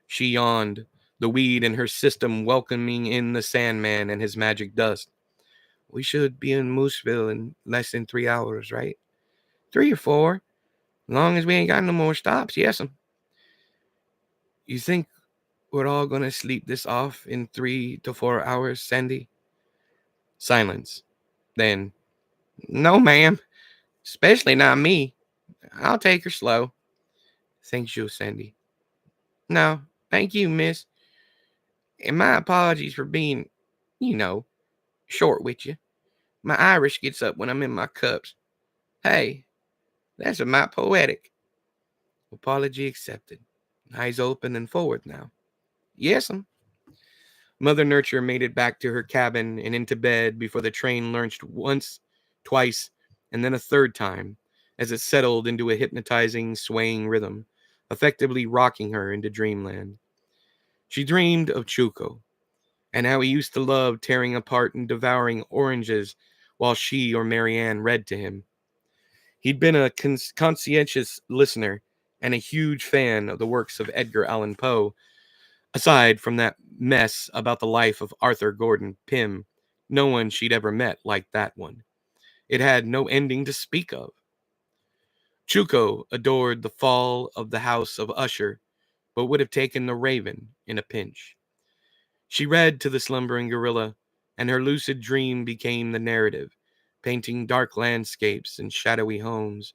She yawned, the weed in her system welcoming in the Sandman and his magic dust. We should be in Mooseville in less than 3 hours, right? 3 or 4. As long as we ain't got no more stops, yes'm. You think we're all gonna sleep this off in 3 to 4 hours, Sandy? Silence. Then, no, ma'am. Especially not me. I'll take her slow. Thanks you, Sandy. No, thank you, miss. And my apologies for being, you know, short with you. My Irish gets up when I'm in my cups. Hey, that's a mite poetic. Apology accepted. Eyes open and forward now. Yes'm. Mother Nurture made it back to her cabin and into bed before the train lurched once, twice, and then a third time as it settled into a hypnotizing, swaying rhythm, effectively rocking her into dreamland. She dreamed of Chuko, and how he used to love tearing apart and devouring oranges while she or Marianne read to him. He'd been a conscientious listener and a huge fan of the works of Edgar Allan Poe. Aside from that mess about the life of Arthur Gordon Pym, no one she'd ever met liked that one. It had no ending to speak of. Chuko adored the fall of the House of Usher, but would have taken the Raven in a pinch. She read to the slumbering gorilla, and her lucid dream became the narrative, painting dark landscapes and shadowy homes,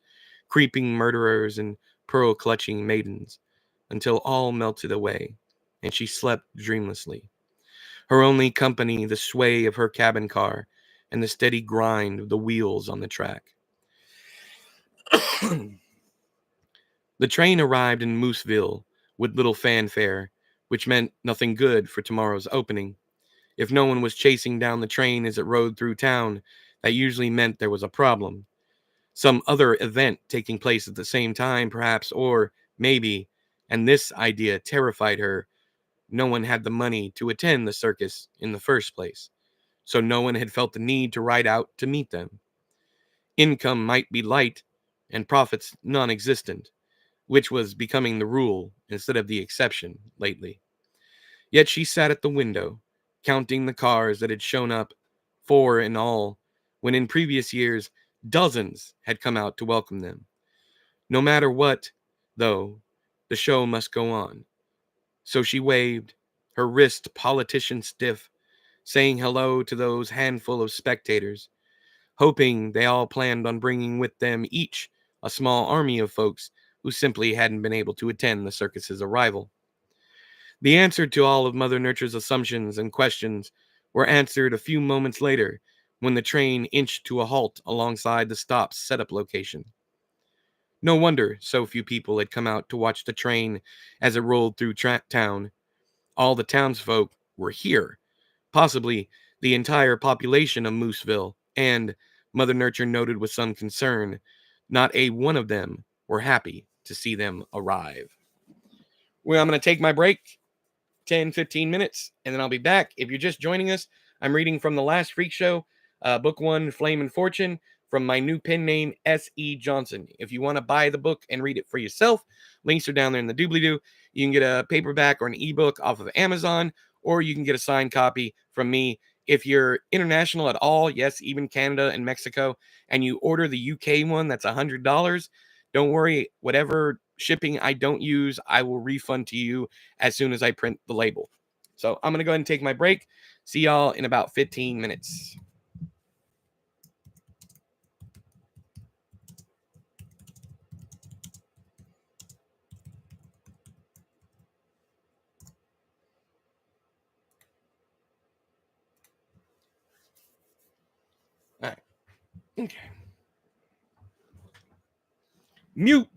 creeping murderers and pearl-clutching maidens, until all melted away, and she slept dreamlessly. Her only company the sway of her cabin car and the steady grind of the wheels on the track. The train arrived in Mooseville with little fanfare, which meant nothing good for tomorrow's opening. If no one was chasing down the train as it rode through town, that usually meant there was a problem. Some other event taking place at the same time, perhaps, or maybe, and this idea terrified her, no one had the money to attend the circus in the first place, so no one had felt the need to ride out to meet them. Income might be light and profits non existent, which was becoming the rule instead of the exception lately. Yet she sat at the window, counting the cars that had shown up, four in all, when in previous years dozens had come out to welcome them. No matter what, though, the show must go on. So she waved, her wrist politician stiff, saying hello to those handful of spectators, hoping they all planned on bringing with them each a small army of folks who simply hadn't been able to attend the circus's arrival. The answer to all of Mother Nurture's assumptions and questions were answered a few moments later when the train inched to a halt alongside the stop's setup location. No wonder so few people had come out to watch the train as it rolled through town. All the townsfolk were here, possibly the entire population of Mooseville, and, Mother Nurture noted with some concern, not a one of them were happy to see them arrive. Well, I'm going to take my break, 10, 15 minutes, and then I'll be back. If you're just joining us, I'm reading from The Last Freak Show, Book 1, Flame and Fortune, from my new pen name, S.E. Johnson. If you want to buy the book and read it for yourself, links are down there in the doobly-doo. You can get a paperback or an ebook off of Amazon, or you can get a signed copy from me. If you're international at all, yes, even Canada and Mexico, and you order the UK one, that's $100. Don't worry, whatever shipping I don't use, I will refund to you as soon as I print the label. So I'm going to go ahead and take my break. See y'all in about 15 minutes. All right. Okay. Mute.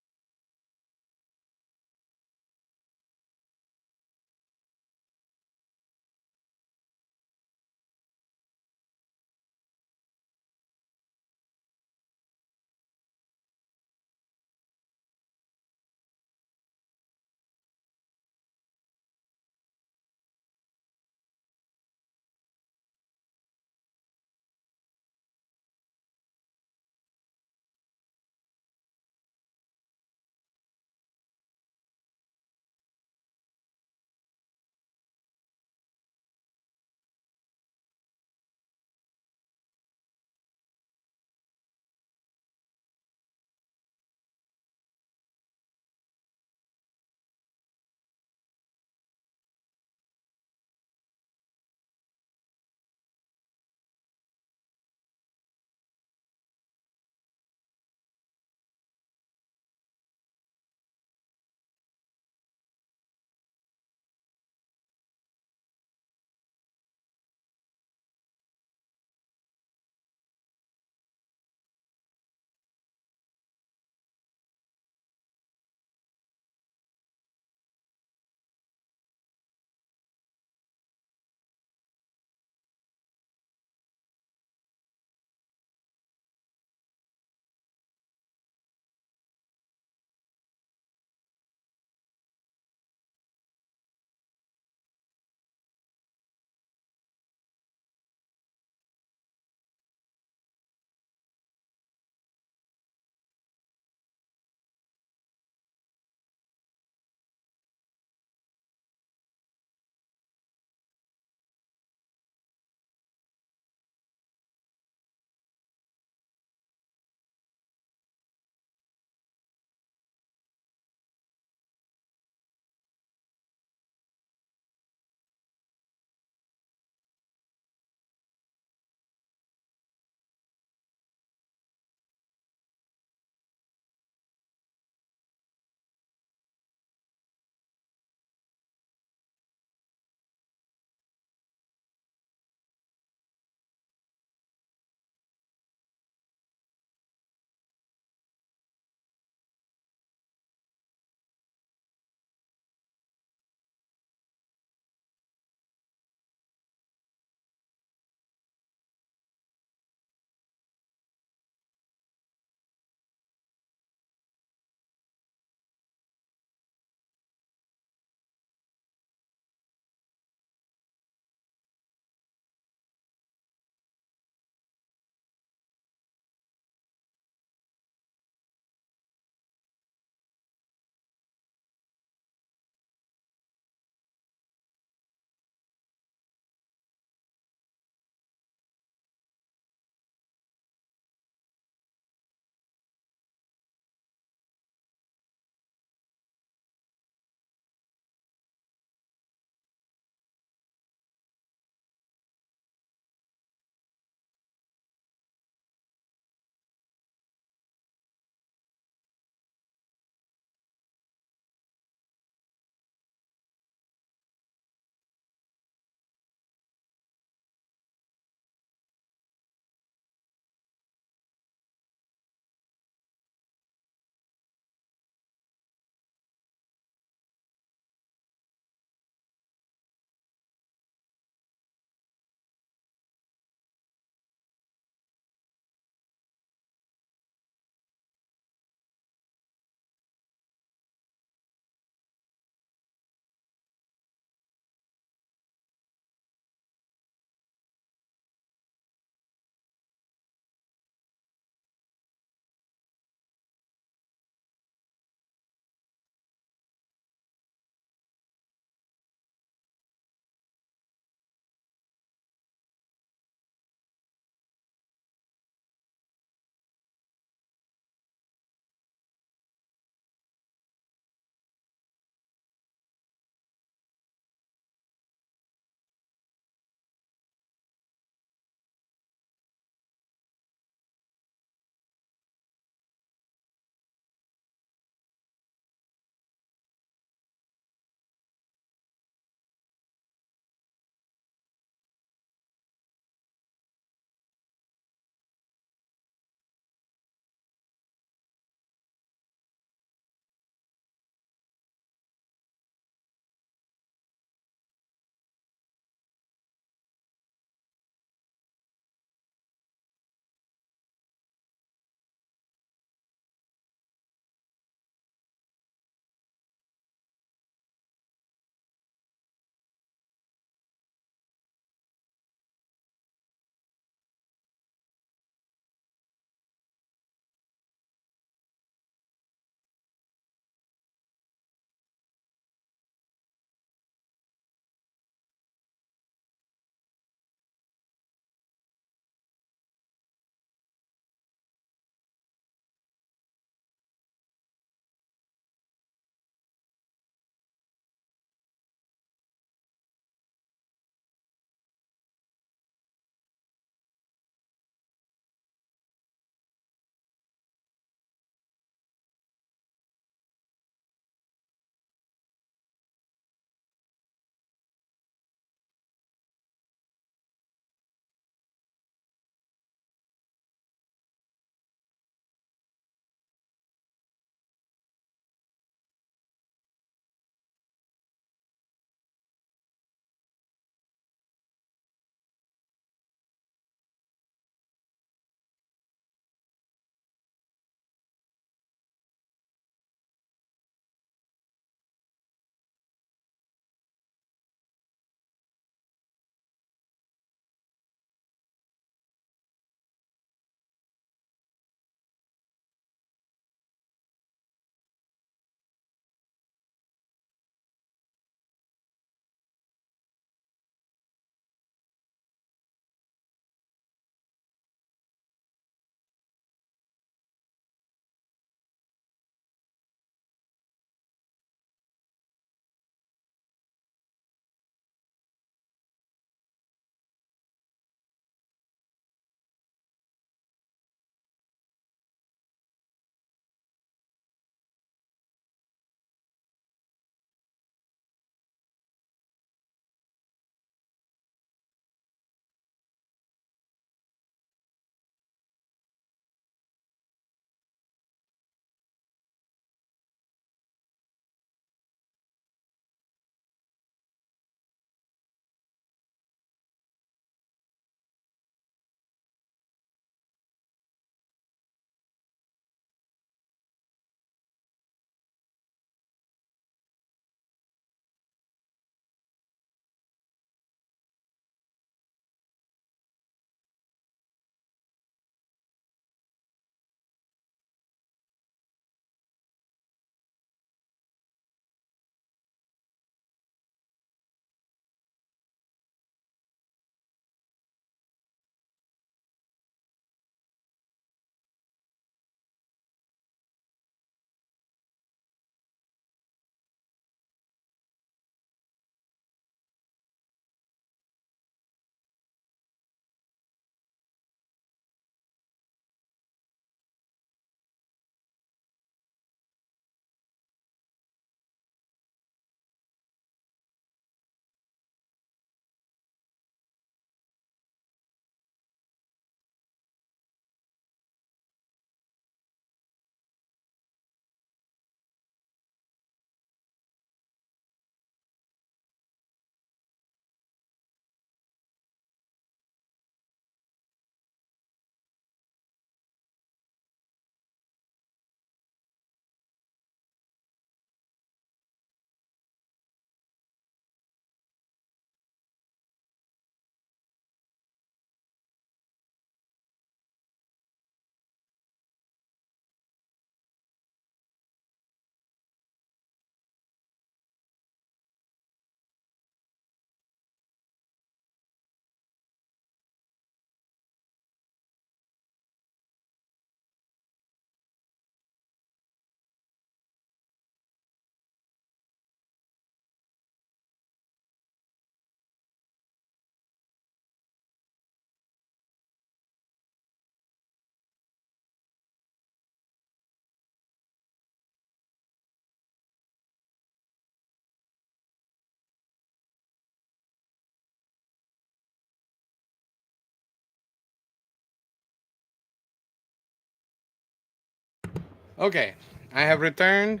Okay, I have returned.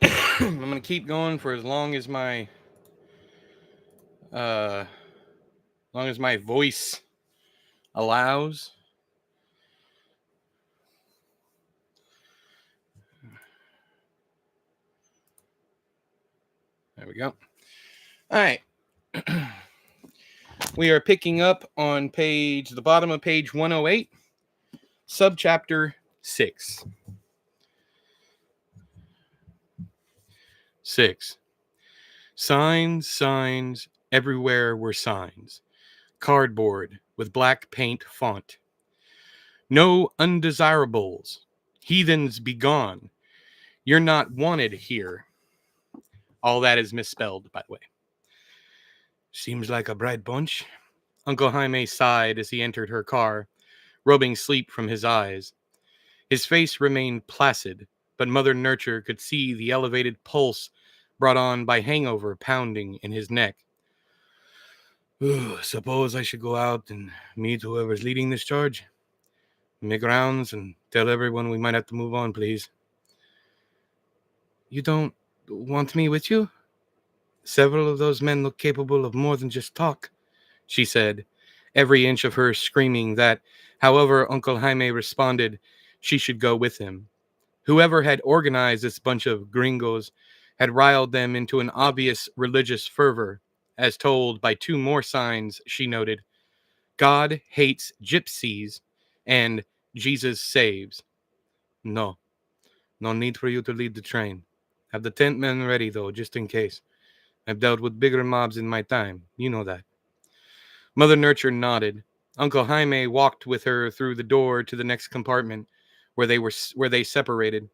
I'm gonna keep going for as long as my voice allows. There we go. All right. We are picking up on the bottom of page 108, subchapter 6. 6. Signs, signs, everywhere were signs. Cardboard with black paint font. No undesirables. Heathens be gone. You're not wanted here. All that is misspelled, by the way. Seems like a bright bunch. Uncle Jaime sighed as he entered her car, rubbing sleep from his eyes. His face remained placid, but Mother Nature could see the elevated pulse brought on by hangover pounding in his neck. Suppose I should go out and meet whoever's leading this charge. Make rounds and tell everyone we might have to move on, please. You don't want me with you? Several of those men look capable of more than just talk, she said, every inch of her screaming that, however Uncle Jaime responded, she should go with him. Whoever had organized this bunch of gringos had riled them into an obvious religious fervor, as told by two more signs she noted: God hates gypsies and Jesus saves. No need for you to lead the train. Have the tent men ready, though, just in case. I've dealt with bigger mobs in my time. You know that. Mother Nature nodded. Uncle Jaime walked with her through the door to the next compartment, where they separated.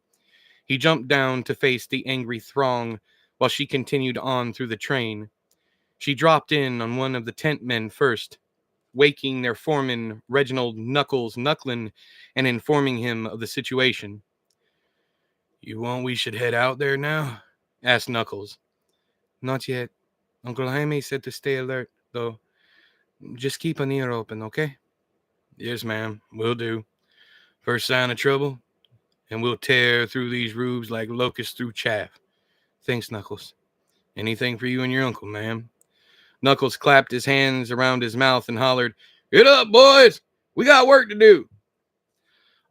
He jumped down to face the angry throng while she continued on through the train. She dropped in on one of the tent men first, waking their foreman, Reginald Knuckles Knucklin, and informing him of the situation. You want we should head out there now? Asked Knuckles. Not yet. Uncle Jaime said to stay alert, though. Just keep an ear open, okay? Yes, ma'am. Will do. First sign of trouble, and we'll tear through these rubes like locusts through chaff. Thanks, Knuckles. Anything for you and your uncle, ma'am. Knuckles clapped his hands around his mouth and hollered, Get up, boys! We got work to do!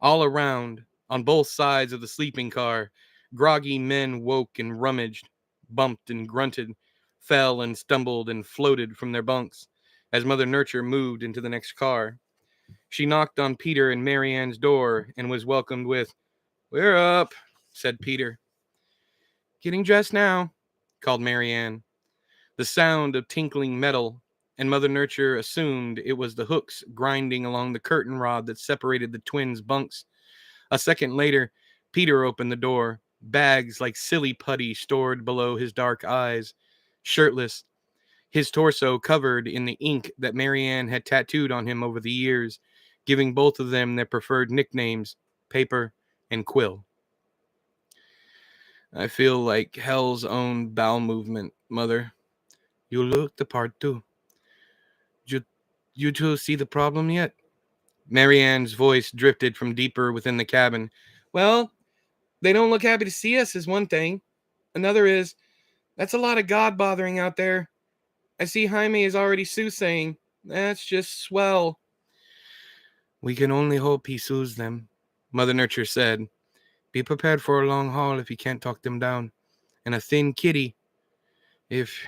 All around, on both sides of the sleeping car, groggy men woke and rummaged, bumped and grunted, fell and stumbled and floated from their bunks as Mother Nature moved into the next car. She knocked on Peter and Marianne's door and was welcomed with, We're up, said Peter. Getting dressed now, called Marianne. The sound of tinkling metal, and Mother Nature assumed it was the hooks grinding along the curtain rod that separated the twins' bunks. A second later, Peter opened the door, bags like silly putty stored below his dark eyes. Shirtless, his torso covered in the ink that Marianne had tattooed on him over the years, giving both of them their preferred nicknames, Paper and Quill. I feel like hell's own bowel movement, Mother. You look the part, too. You two see the problem yet? Marianne's voice drifted from deeper within the cabin. Well, they don't look happy to see us is one thing. Another is, that's a lot of God bothering out there. I see Jaime is already soothsaying. That's just swell. We can only hope he soothes them, Mother Nature said. Be prepared for a long haul if you can't talk them down. And a thin kitty if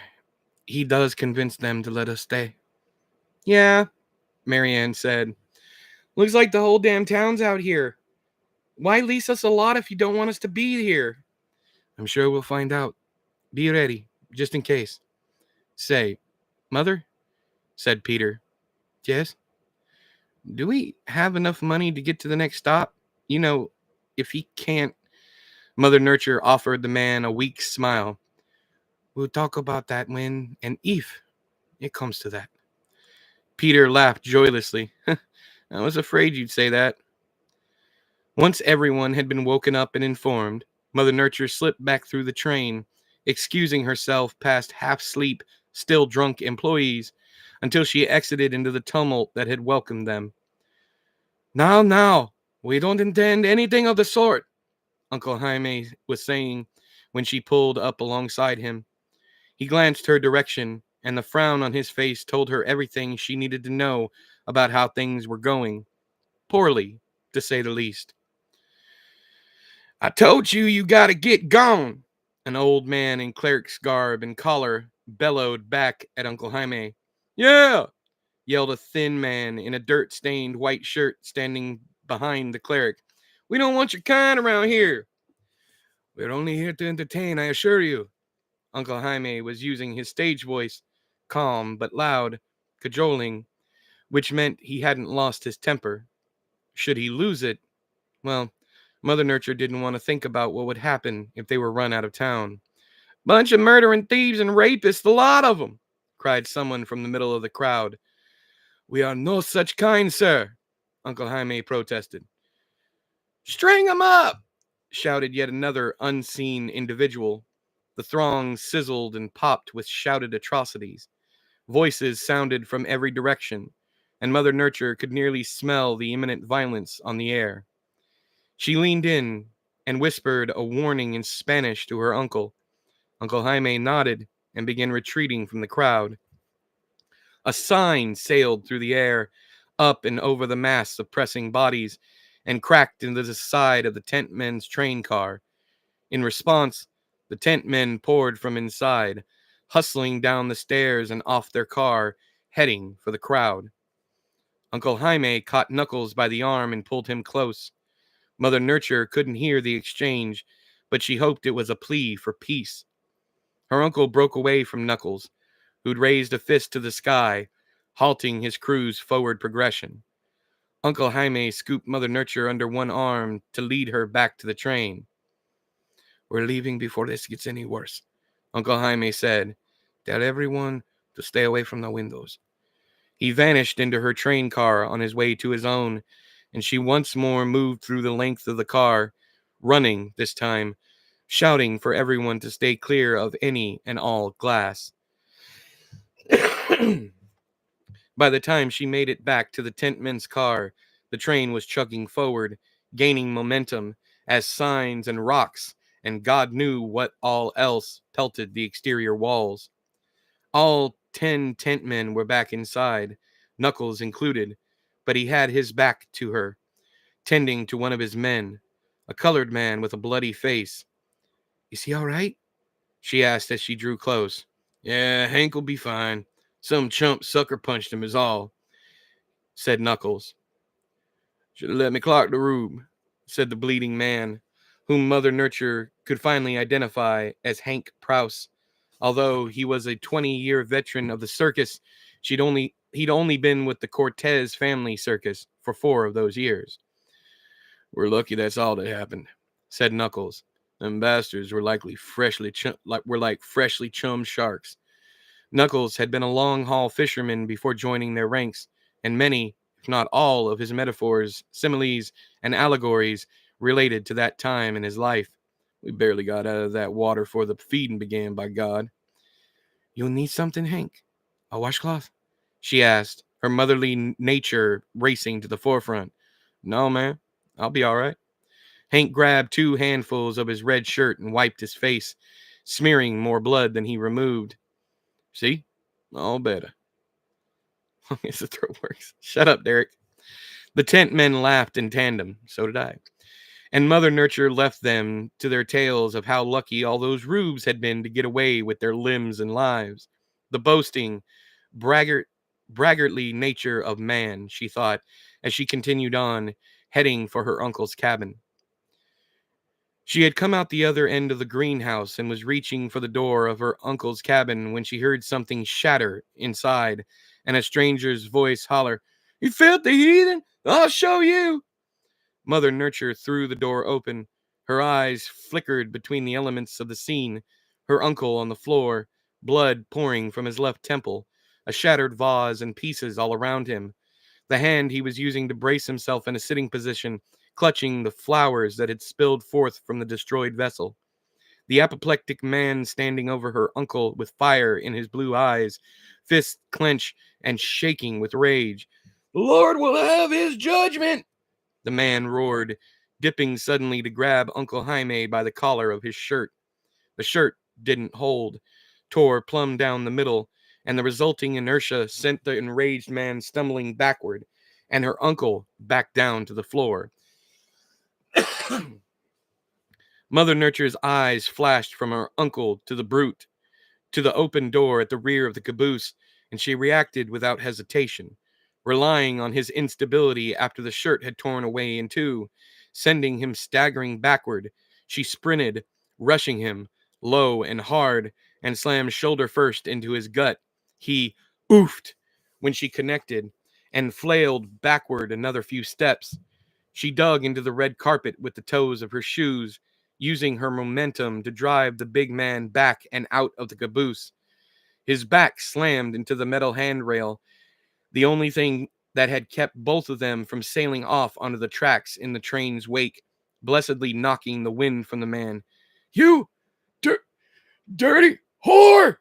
he does convince them to let us stay. Yeah, Marianne said. Looks like the whole damn town's out here. Why lease us a lot if you don't want us to be here? I'm sure we'll find out. Be ready, just in case. Say, Mother, said Peter. Yes? Do we have enough money to get to the next stop? You know, if he can't... Mother Nature offered the man a weak smile. We'll talk about that when and if it comes to that. Peter laughed joyously. I was afraid you'd say that. Once everyone had been woken up and informed, Mother Nature slipped back through the train, excusing herself past half-sleep, still drunk employees, until she exited into the tumult that had welcomed them. Now, we don't intend anything of the sort, Uncle Jaime was saying when she pulled up alongside him. He glanced her direction, and the frown on his face told her everything she needed to know about how things were going. Poorly, to say the least. "I told you you gotta get gone," an old man in cleric's garb and collar bellowed back at Uncle Jaime. "Yeah!" yelled a thin man in a dirt-stained white shirt standing behind the cleric. "We don't want your kind around here." "We're only here to entertain, I assure you." Uncle Jaime was using his stage voice, calm but loud, cajoling, which meant he hadn't lost his temper. Should he lose it, well, Mother Nature didn't want to think about what would happen if they were run out of town. "Bunch of murdering thieves and rapists, the lot of them," cried someone from the middle of the crowd. "We are no such kind, sir," Uncle Jaime protested. "String 'em up!" shouted yet another unseen individual. The throng sizzled and popped with shouted atrocities. Voices sounded from every direction, and Mother Nature could nearly smell the imminent violence on the air. She leaned in and whispered a warning in Spanish to her uncle. Uncle Jaime nodded and began retreating from the crowd. A sign sailed through the air, up and over the mass of pressing bodies, and cracked into the side of the tent men's train car. In response, the tent men poured from inside, hustling down the stairs and off their car, heading for the crowd. Uncle Jaime caught Knuckles by the arm and pulled him close. Mother Nature couldn't hear the exchange, but she hoped it was a plea for peace. Her uncle broke away from Knuckles, who'd raised a fist to the sky, halting his crew's forward progression. Uncle Jaime scooped Mother Nature under one arm to lead her back to the train. "We're leaving before this gets any worse," Uncle Jaime said. "Tell everyone to stay away from the windows." He vanished into her train car on his way to his own, and she once more moved through the length of the car, running this time, shouting for everyone to stay clear of any and all glass. By the time she made it back to the tent men's car, the train was chugging forward, gaining momentum as signs and rocks and God knew what all else pelted the exterior walls. All 10 tent men were back inside, Knuckles included, but he had his back to her, tending to one of his men, a colored man with a bloody face. "Is he all right?" she asked as she drew close. "Yeah, Hank will be fine. Some chump sucker punched him is all," said Knuckles. "Should have let me clock the room," said the bleeding man, whom Mother Nature could finally identify as Hank Prouse. Although he was a 20-year veteran of the circus, he'd only been with the Cortez family circus for 4 of those years. "We're lucky that's all that happened," said Knuckles. "Them bastards were like freshly chummed sharks." Knuckles had been a long-haul fisherman before joining their ranks, and many, if not all, of his metaphors, similes, and allegories related to that time in his life. "We barely got out of that water before the feeding began, by God." "You'll need something, Hank? A washcloth?" she asked, her motherly nature racing to the forefront. "No, man. I'll be all right." Hank grabbed 2 handfuls of his red shirt and wiped his face, smearing more blood than he removed. "See? All better." As the throat works. Shut up, Derek. The tent men laughed in tandem. So did I. And Mother Nature left them to their tales of how lucky all those rubes had been to get away with their limbs and lives. The boasting, braggartly nature of man, she thought, as she continued on, heading for her uncle's cabin. She had come out the other end of the greenhouse and was reaching for the door of her uncle's cabin when she heard something shatter inside and a stranger's voice holler, "You filthy heathen! I'll show you!" Mother Nature threw the door open. Her eyes flickered between the elements of the scene. Her uncle on the floor, blood pouring from his left temple, a shattered vase and pieces all around him. The hand he was using to brace himself in a sitting position, clutching the flowers that had spilled forth from the destroyed vessel. The apoplectic man standing over her uncle with fire in his blue eyes, fists clenched and shaking with rage. "The Lord will have his judgment," the man roared, dipping suddenly to grab Uncle Jaime by the collar of his shirt. The shirt didn't hold, tore plumb down the middle, and the resulting inertia sent the enraged man stumbling backward, and her uncle back down to the floor. Mother Nurture's eyes flashed from her uncle to the brute, to the open door at the rear of the caboose, and she reacted without hesitation, relying on his instability after the shirt had torn away in two, sending him staggering backward. She sprinted, rushing him, low and hard, and slammed shoulder first into his gut. He oofed when she connected, and flailed backward another few steps. She dug into the red carpet with the toes of her shoes, using her momentum to drive the big man back and out of the caboose. His back slammed into the metal handrail, the only thing that had kept both of them from sailing off onto the tracks in the train's wake, blessedly knocking the wind from the man. "You dirty whore!"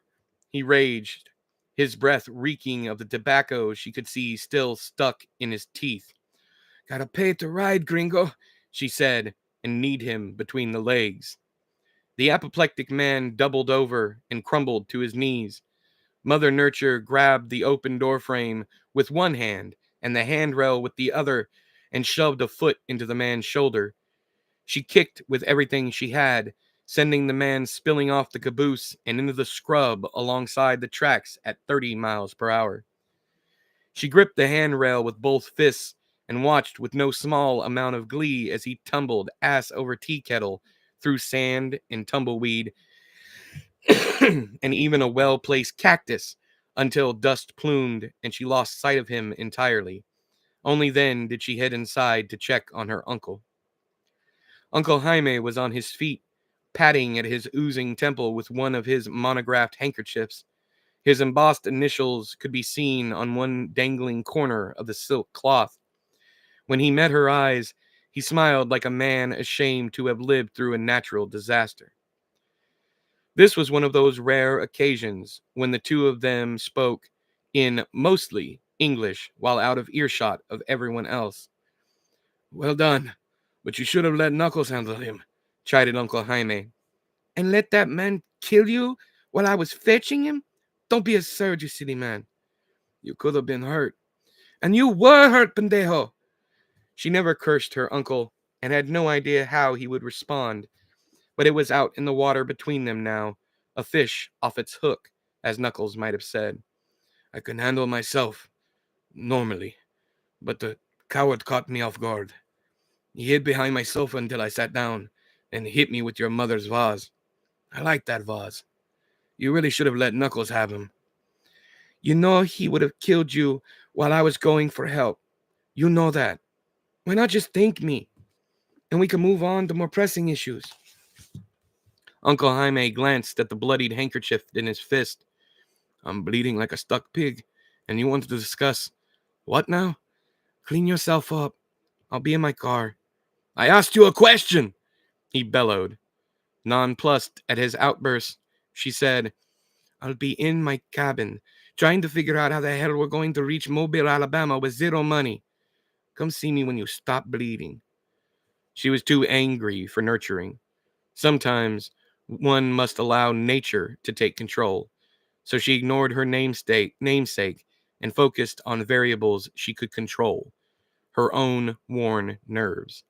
he raged, his breath reeking of the tobacco she could see still stuck in his teeth. "Gotta pay to ride, gringo," she said, and kneed him between the legs. The apoplectic man doubled over and crumbled to his knees. Mother Nurture grabbed the open door frame with one hand and the handrail with the other and shoved a foot into the man's shoulder. She kicked with everything she had, sending the man spilling off the caboose and into the scrub alongside the tracks at 30 miles per hour. She gripped the handrail with both fists and watched with no small amount of glee as he tumbled ass over tea kettle through sand and tumbleweed and even a well-placed cactus until dust plumed and she lost sight of him entirely. Only then did she head inside to check on her uncle. Uncle Jaime was on his feet, patting at his oozing temple with one of his monographed handkerchiefs. His embossed initials could be seen on one dangling corner of the silk cloth. When he met her eyes, he smiled like a man ashamed to have lived through a natural disaster. This was one of those rare occasions when the two of them spoke in mostly English while out of earshot of everyone else. "Well done, but you should have let Knuckles handle him," chided Uncle Jaime. "And let that man kill you while I was fetching him? Don't be absurd, you silly man. You could have been hurt. And you were hurt, pendejo." She never cursed her uncle and had no idea how he would respond, but it was out in the water between them now, a fish off its hook, as Knuckles might have said. "I can handle myself, normally, but the coward caught me off guard. He hid behind my sofa until I sat down, and hit me with your mother's vase. I like that vase. You really should have let Knuckles have him. You know he would have killed you while I was going for help. You know that. Why not just thank me? And we can move on to more pressing issues." Uncle Jaime glanced at the bloodied handkerchief in his fist. "I'm bleeding like a stuck pig, and you want to discuss what now? Clean yourself up. I'll be in my car." "I asked you a question," he bellowed. Nonplussed at his outburst, she said, "I'll be in my cabin, trying to figure out how the hell we're going to reach Mobile, Alabama with zero money. Come see me when you stop bleeding." She was too angry for nurturing. Sometimes one must allow nature to take control, so she ignored her namesake and focused on variables she could control, her own worn nerves.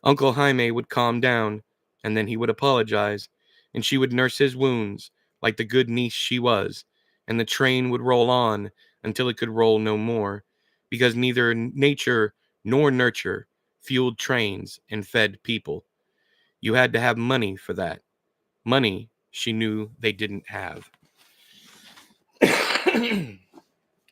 Uncle Jaime would calm down, and then he would apologize, and she would nurse his wounds like the good niece she was, and the train would roll on until it could roll no more, because neither nature nor nurture fueled trains and fed people. You had to have money for that. Money she knew they didn't have.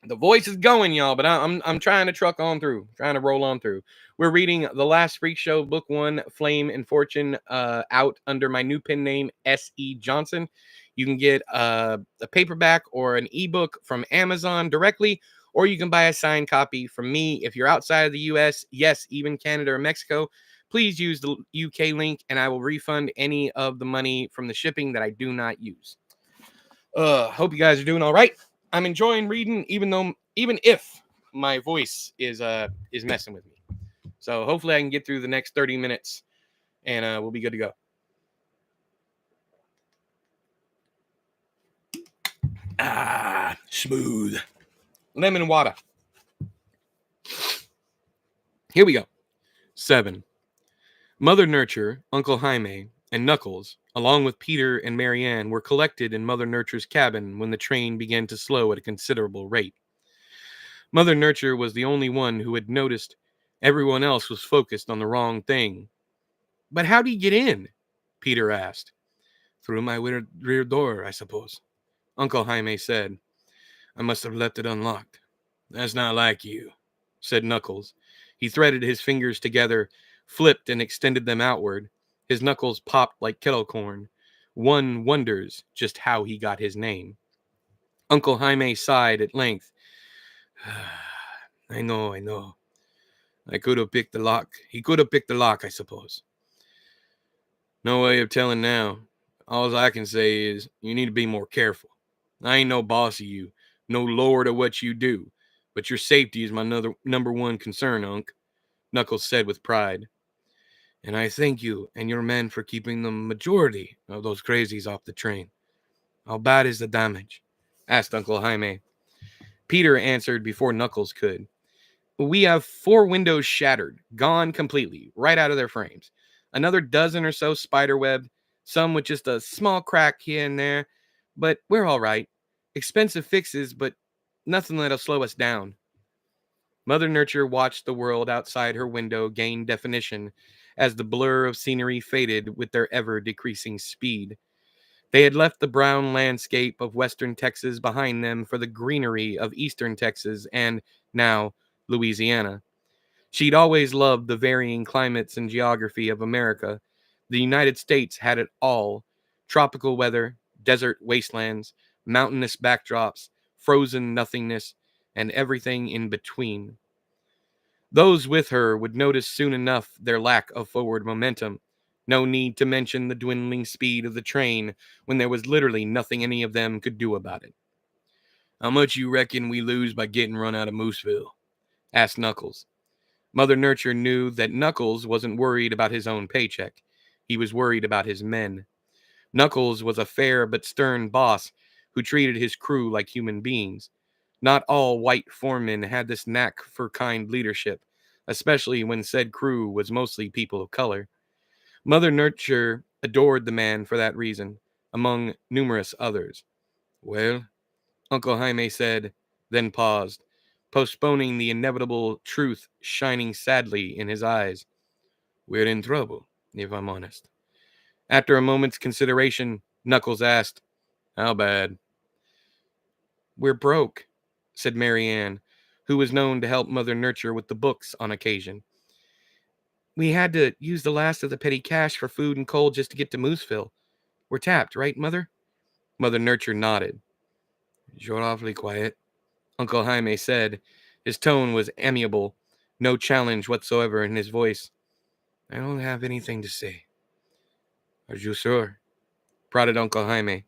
The voice is going, y'all, but I'm trying to truck on through, trying to roll on through. We're reading The Last Freak Show, Book 1, Flame and Fortune, out under my new pen name, S.E. Johnson. You can get a paperback or an ebook from Amazon directly, or you can buy a signed copy from me. If you're outside of the U.S., yes, even Canada or Mexico, please use the UK link, and I will refund any of the money from the shipping that I do not use. Hope you guys are doing all right. I'm enjoying reading, even if my voice is messing with me. So hopefully I can get through the next 30 minutes and we'll be good to go. Smooth. Lemon water. Here we go. 7. Mother Nurture, Uncle Jaime, and Knuckles, along with Peter and Marianne, were collected in Mother Nurture's cabin when the train began to slow at a considerable rate. Mother Nurture was the only one who had noticed everyone else was focused on the wrong thing. But how'd he get in? Peter asked. Through my rear door, I suppose, Uncle Jaime said. I must have left it unlocked. That's not like you, said Knuckles. He threaded his fingers together, flipped and extended them outward. His knuckles popped like kettle corn. One wonders just how he got his name. Uncle Jaime sighed at length. I know. I could have picked the lock. He could have picked the lock, I suppose. No way of telling now. All I can say is you need to be more careful. I ain't no boss of you, no lord of what you do, but your safety is my number one concern, Unc, Knuckles said with pride. And I thank you and your men for keeping the majority of those crazies off the train. How bad is the damage? Asked Uncle Jaime. Peter answered before Knuckles could. We have 4 windows shattered, gone completely, right out of their frames. Another dozen or so spiderwebbed, some with just a small crack here and there, but we're all right. Expensive fixes, but nothing that'll slow us down. Mother Nurture watched the world outside her window gain definition as the blur of scenery faded with their ever-decreasing speed. They had left the brown landscape of western Texas behind them for the greenery of eastern Texas and, now, Louisiana. She'd always loved the varying climates and geography of America. The United States had it all: tropical weather, desert wastelands, mountainous backdrops, frozen nothingness, and everything in between. Those with her would notice soon enough their lack of forward momentum. No need to mention the dwindling speed of the train when there was literally nothing any of them could do about it. How much you reckon we lose by getting run out of Mooseville? Asked Knuckles. Mother Nurture knew that Knuckles wasn't worried about his own paycheck. He was worried about his men. Knuckles was a fair but stern boss who treated his crew like human beings. Not all white foremen had this knack for kind leadership, especially when said crew was mostly people of color. Mother Nurture adored the man for that reason, among numerous others. Well, Uncle Jaime said, then paused, postponing the inevitable truth shining sadly in his eyes. We're in trouble, if I'm honest. After a moment's consideration, Knuckles asked, How bad? We're broke, said Marianne, who was known to help Mother Nurture with the books on occasion. We had to use the last of the petty cash for food and coal just to get to Mooseville. We're tapped, right, Mother? Mother Nurture nodded. You're awfully quiet, Uncle Jaime said. His tone was amiable, no challenge whatsoever in his voice. I don't have anything to say. Are you sure? Prodded Uncle Jaime.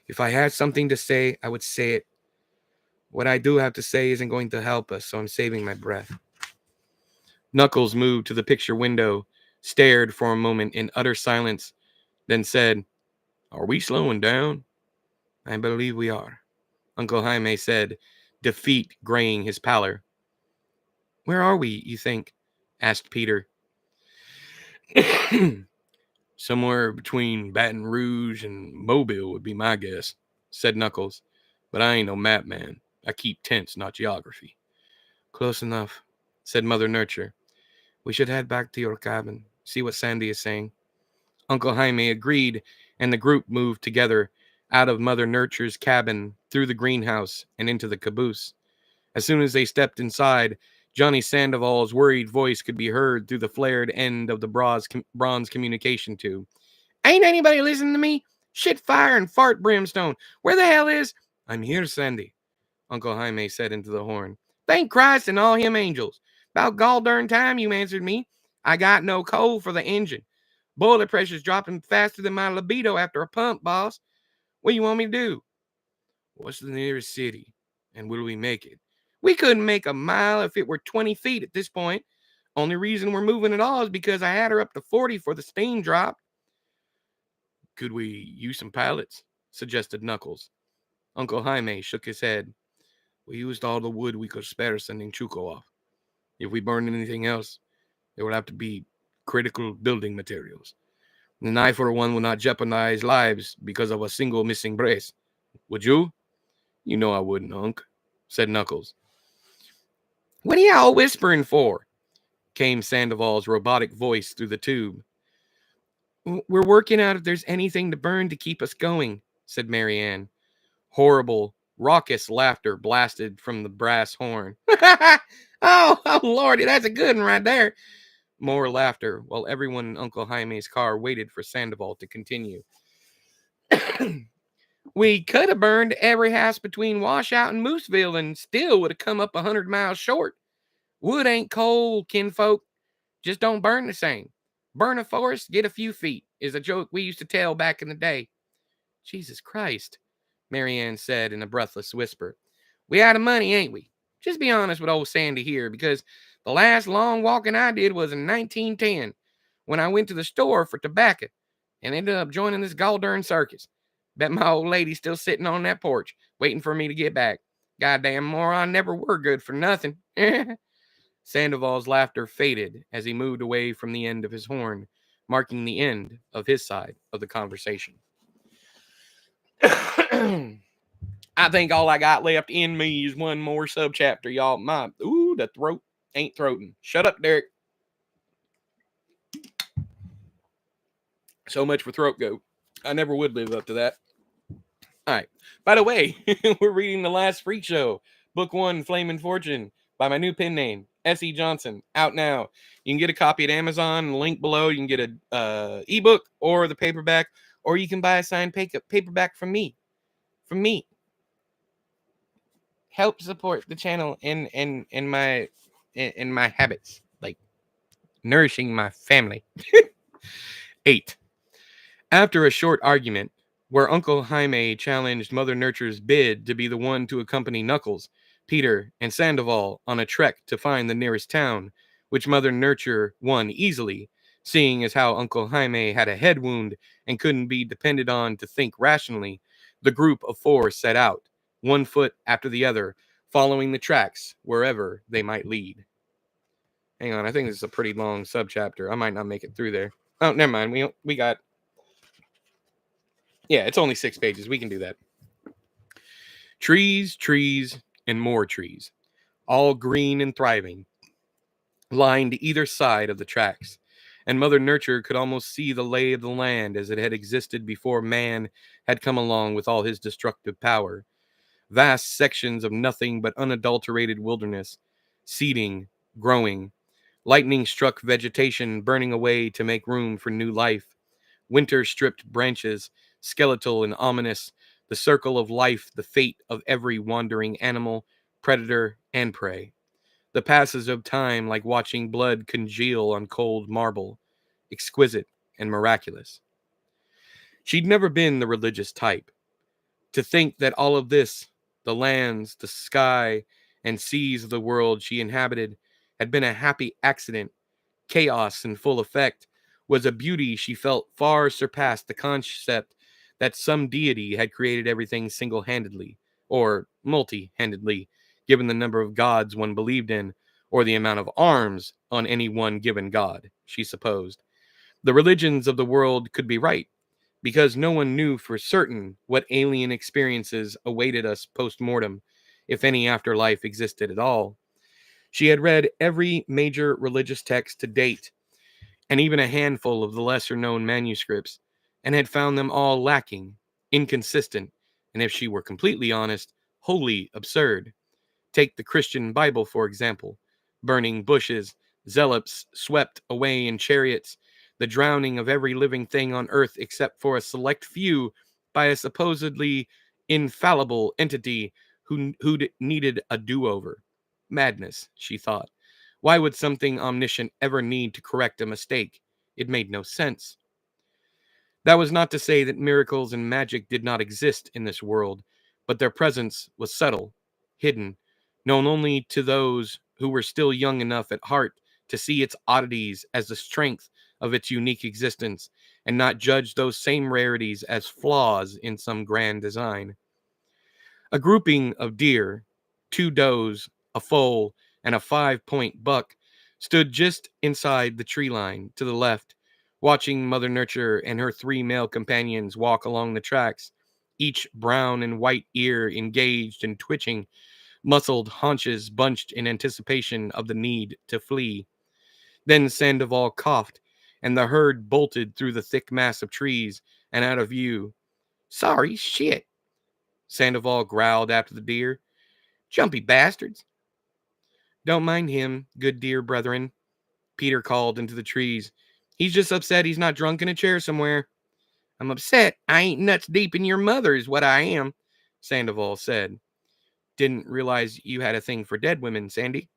If I had something to say, I would say it. What I do have to say isn't going to help us, so I'm saving my breath. Knuckles moved to the picture window, stared for a moment in utter silence, then said, Are we slowing down? I believe we are, Uncle Jaime said, defeat graying his pallor. Where are we, you think? Asked Peter. Somewhere between Baton Rouge and Mobile would be my guess, said Knuckles. But I ain't no map man. I keep tents, not geography. Close enough, said Mother Nurture. We should head back to your cabin, see what Sandy is saying. Uncle Jaime agreed, and the group moved together out of Mother Nurture's cabin, through the greenhouse, and into the caboose. As soon as they stepped inside, Johnny Sandoval's worried voice could be heard through the flared end of the bronze communication tube. Ain't anybody listening to me? Shit, fire, and fart brimstone. Where the hell is... I'm here, Sandy, Uncle Jaime said into the horn. Thank Christ and all him angels. About gall darn time you answered me. I got no coal for the engine. Boiler pressure's dropping faster than my libido after a pump, boss. What do you want me to do? What's the nearest city? And will we make it? We couldn't make a mile if it were 20 feet at this point. Only reason we're moving at all is because I had her up to 40 for the steam drop. Could we use some pallets? Suggested Knuckles. Uncle Jaime shook his head. We used all the wood we could spare sending Chuko off. If we burned anything else, there would have to be critical building materials. And I, for one, will not jeopardize lives because of a single missing brace. Would you? You know I wouldn't, Unc, said Knuckles. What are y'all whispering for? Came Sandoval's robotic voice through the tube. We're working out if there's anything to burn to keep us going, said Marianne. Horrible, raucous laughter blasted from the brass horn. oh, Lordy, that's a good one right there. More laughter, while everyone in Uncle Jaime's car waited for Sandoval to continue. We could have burned every house between Washout and Mooseville and still would have come up 100 miles short. Wood ain't cold, kinfolk. Just don't burn the same. Burn a forest, get a few feet, is a joke we used to tell back in the day. Jesus Christ, Marianne said in a breathless whisper. We out of money, ain't we? Just be honest with old Sandy here, because the last long walking I did was in 1910, when I went to the store for tobacco and ended up joining this goddamn circus. Bet my old lady's still sitting on that porch, waiting for me to get back. Goddamn moron, never were good for nothing. Sandoval's laughter faded as he moved away from the end of his horn, marking the end of his side of the conversation. I think all I got left in me is one more subchapter, y'all. The throat ain't throating. Shut up, Derek. So much for throat goat. I never would live up to that. All right. By the way, we're reading The Last Freak Show, Book 1, Flamin' Fortune, by my new pen name, S.E. Johnson, out now. You can get a copy at Amazon, link below. You can get a ebook or the paperback, or you can buy a signed paperback from me. Help support the channel in my habits, like nourishing my family. 8. After a short argument, where Uncle Jaime challenged Mother Nature's bid to be the one to accompany Knuckles, Peter, and Sandoval on a trek to find the nearest town, which Mother Nature won easily, seeing as how Uncle Jaime had a head wound and couldn't be depended on to think rationally, the group of 4 set out, one foot after the other, following the tracks wherever they might lead. Hang on, I think this is a pretty long subchapter. I might not make it through there. Oh, never mind. We got... Yeah, it's only 6 pages. We can do that. Trees, trees, and more trees, all green and thriving, lined either side of the tracks, and Mother Nature could almost see the lay of the land as it had existed before man had come along with all his destructive power. Vast sections of nothing but unadulterated wilderness, seeding, growing, lightning-struck vegetation burning away to make room for new life, winter-stripped branches, skeletal and ominous, the circle of life, the fate of every wandering animal, predator, and prey. The passage of time like watching blood congeal on cold marble, exquisite and miraculous. She'd never been the religious type. To think that all of this, the lands, the sky, and seas of the world she inhabited, had been a happy accident, chaos in full effect, was a beauty she felt far surpassed the concept that some deity had created everything single-handedly, or multi-handedly, given the number of gods one believed in, or the amount of arms on any one given god, she supposed. The religions of the world could be right, because no one knew for certain what alien experiences awaited us post-mortem, if any afterlife existed at all. She had read every major religious text to date, and even a handful of the lesser-known manuscripts, and had found them all lacking, inconsistent, and if she were completely honest, wholly absurd. Take the Christian Bible, for example. Burning bushes, zealots swept away in chariots, the drowning of every living thing on earth except for a select few by a supposedly infallible entity who needed a do-over. Madness, she thought. Why would something omniscient ever need to correct a mistake? It made no sense. That was not to say that miracles and magic did not exist in this world, but their presence was subtle, hidden, known only to those who were still young enough at heart to see its oddities as the strength of its unique existence, and not judge those same rarities as flaws in some grand design. A grouping of deer, 2 does, a foal, and a 5-point buck stood just inside the tree line to the left, watching Mother Nature and her 3 male companions walk along the tracks, each brown and white ear engaged and twitching, muscled haunches bunched in anticipation of the need to flee. Then Sandoval coughed, and the herd bolted through the thick mass of trees and out of view. "Sorry, shit," Sandoval growled after the deer. "Jumpy bastards." "Don't mind him, good deer brethren," Peter called into the trees. "He's just upset he's not drunk in a chair somewhere." "I'm upset I ain't nuts deep in your mother is what I am," Sandoval said. "Didn't realize you had a thing for dead women, Sandy,"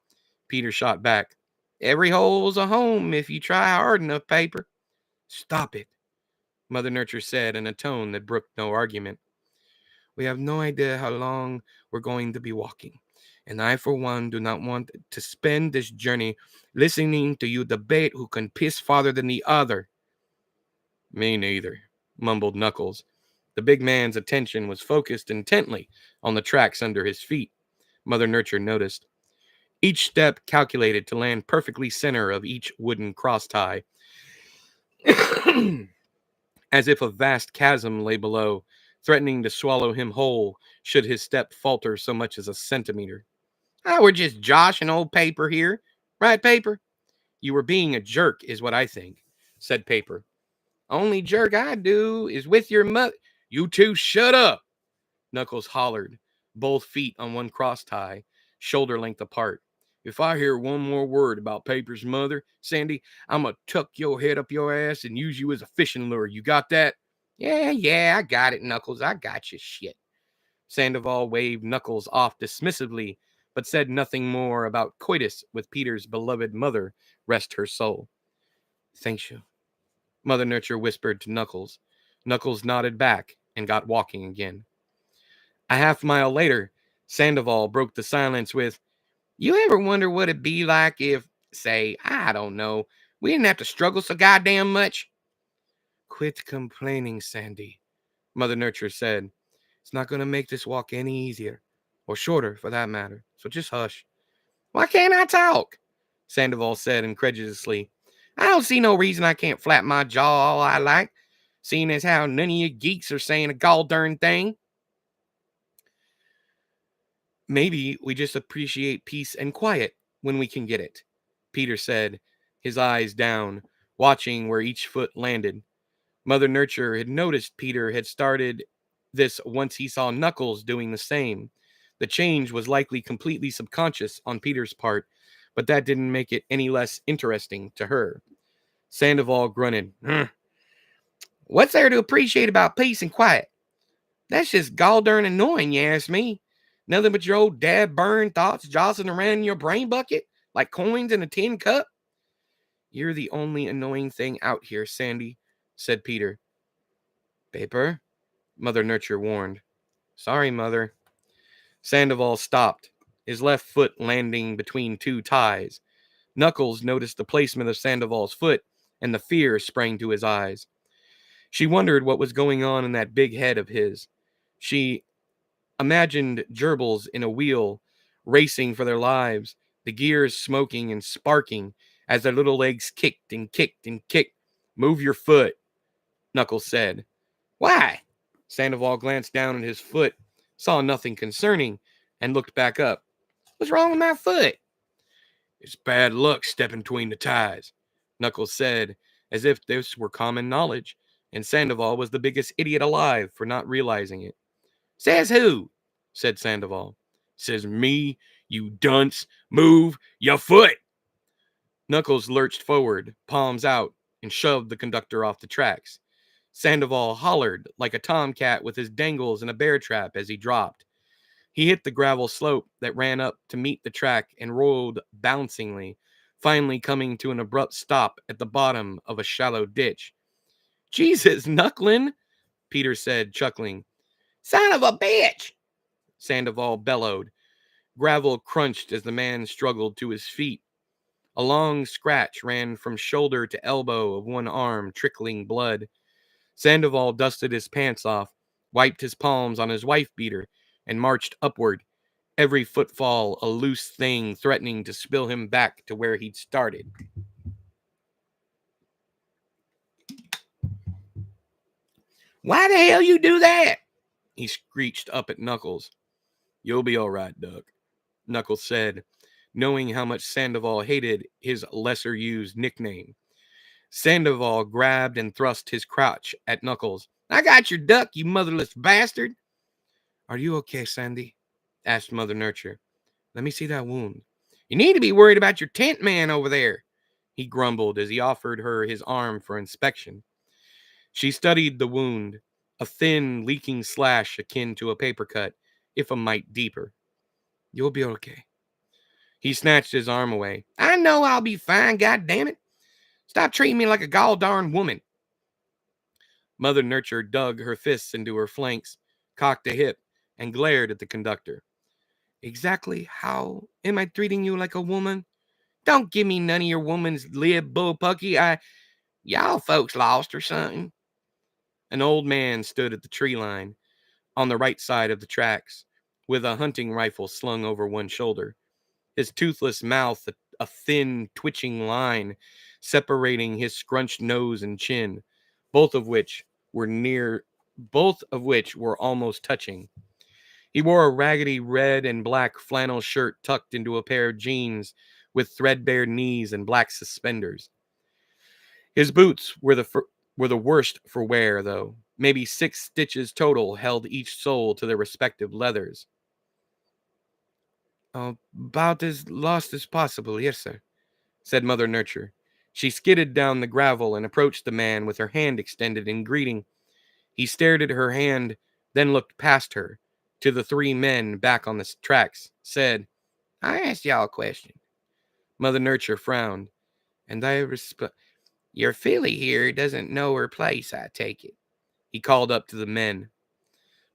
Peter shot back. "Every hole's a home if you try hard enough, Paper." "Stop it," Mother Nature said in a tone that brooked no argument. "We have no idea how long we're going to be walking, and I, for one, do not want to spend this journey listening to you debate who can piss farther than the other." "Me neither," mumbled Knuckles. The big man's attention was focused intently on the tracks under his feet. Mother Nature noticed. Each step calculated to land perfectly center of each wooden cross tie, as if a vast chasm lay below, threatening to swallow him whole should his step falter so much as a centimeter. "Oh, we're just joshing old Paper here. Right, Paper?" "You were being a jerk, is what I think," said Paper. "Only jerk I do is with your mother." "You two shut up," Knuckles hollered, both feet on one cross tie, shoulder length apart. "If I hear one more word about Paper's mother, Sandy, I'm going to tuck your head up your ass and use you as a fishing lure. You got that?" Yeah, I got it, Knuckles. I got you, shit." Sandoval waved Knuckles off dismissively, but said nothing more about coitus with Peter's beloved mother, rest her soul. "Thank you," Mother Nature whispered to Knuckles. Knuckles nodded back and got walking again. A half-mile later, Sandoval broke the silence with, "You ever wonder what it'd be like if, say, I don't know, we didn't have to struggle so goddamn much?" "Quit complaining, Sandy," Mother Nature said. "It's not going to make this walk any easier, or shorter for that matter, so just hush." "Why can't I talk?" Sandoval said incredulously. "I don't see no reason I can't flap my jaw all I like, seeing as how none of you geeks are saying a gall darn thing." "Maybe we just appreciate peace and quiet when we can get it," Peter said, his eyes down, watching where each foot landed. Mother Nature had noticed Peter had started this once he saw Knuckles doing the same. The change was likely completely subconscious on Peter's part, but that didn't make it any less interesting to her. Sandoval grunted. "What's there to appreciate about peace and quiet? That's just gall darn annoying, you ask me. Nothing but your old dad burned thoughts jostling around in your brain bucket like coins in a tin cup." "You're the only annoying thing out here, Sandy," said Peter. "Paper," Mother Nature warned. "Sorry, Mother." Sandoval stopped, his left foot landing between 2 ties. Knuckles noticed the placement of Sandoval's foot, and the fear sprang to his eyes. She wondered what was going on in that big head of his. She imagined gerbils in a wheel, racing for their lives, the gears smoking and sparking as their little legs kicked and kicked and kicked. "Move your foot," Knuckles said. "Why?" Sandoval glanced down at his foot, saw nothing concerning, and looked back up. "What's wrong with my foot?" "It's bad luck stepping between the ties," Knuckles said, as if this were common knowledge, and Sandoval was the biggest idiot alive for not realizing it. "Says who?" said Sandoval. "Says me, you dunce. Move your foot." Knuckles lurched forward, palms out, and shoved the conductor off the tracks. Sandoval hollered like a tomcat with his dangles in a bear trap as he dropped. He hit the gravel slope that ran up to meet the track and rolled bouncingly, finally coming to an abrupt stop at the bottom of a shallow ditch. "Jesus, Knucklin'," Peter said, chuckling. "Son of a bitch," Sandoval bellowed. Gravel crunched as the man struggled to his feet. A long scratch ran from shoulder to elbow of one arm, trickling blood. Sandoval dusted his pants off, wiped his palms on his wife beater, and marched upward, every footfall a loose thing threatening to spill him back to where he'd started. Why the hell you do that? He screeched up at Knuckles. You'll be all right, Duck, Knuckles said, knowing how much Sandoval hated his lesser-used nickname. Sandoval grabbed and thrust his crotch at Knuckles. I got your duck, you motherless bastard. Are you okay, Sandy? Asked Mother Nurture. Let me see that wound. You need to be worried about your tent man over there, he grumbled as he offered her his arm for inspection. She studied the wound, a thin, leaking slash akin to a paper cut, if a mite deeper. You'll be okay. He snatched his arm away. I know I'll be fine, goddammit. Stop treating me like a gall-darn woman. Mother Nurture dug her fists into her flanks, cocked a hip, and glared at the conductor. Exactly how am I treating you like a woman? Don't give me none of your woman's lib, bullpucky. Y'all folks lost or something. An old man stood at the tree line, on the right side of the tracks, with a hunting rifle slung over one shoulder. His toothless mouth a thin, twitching line separating his scrunched nose and chin, both of which were almost touching. He wore a raggedy red and black flannel shirt tucked into a pair of jeans with threadbare knees and black suspenders. His boots were the worst for wear, though. Maybe 6 stitches total held each sole to their respective leathers. About as lost as possible, yes, sir, said Mother Nurture. She skidded down the gravel and approached the man with her hand extended in greeting. He stared at her hand, then looked past her, to the 3 men back on the tracks, said, I asked y'all a question. Mother Nurture frowned. And I Your filly here doesn't know her place, I take it. He called up to the men.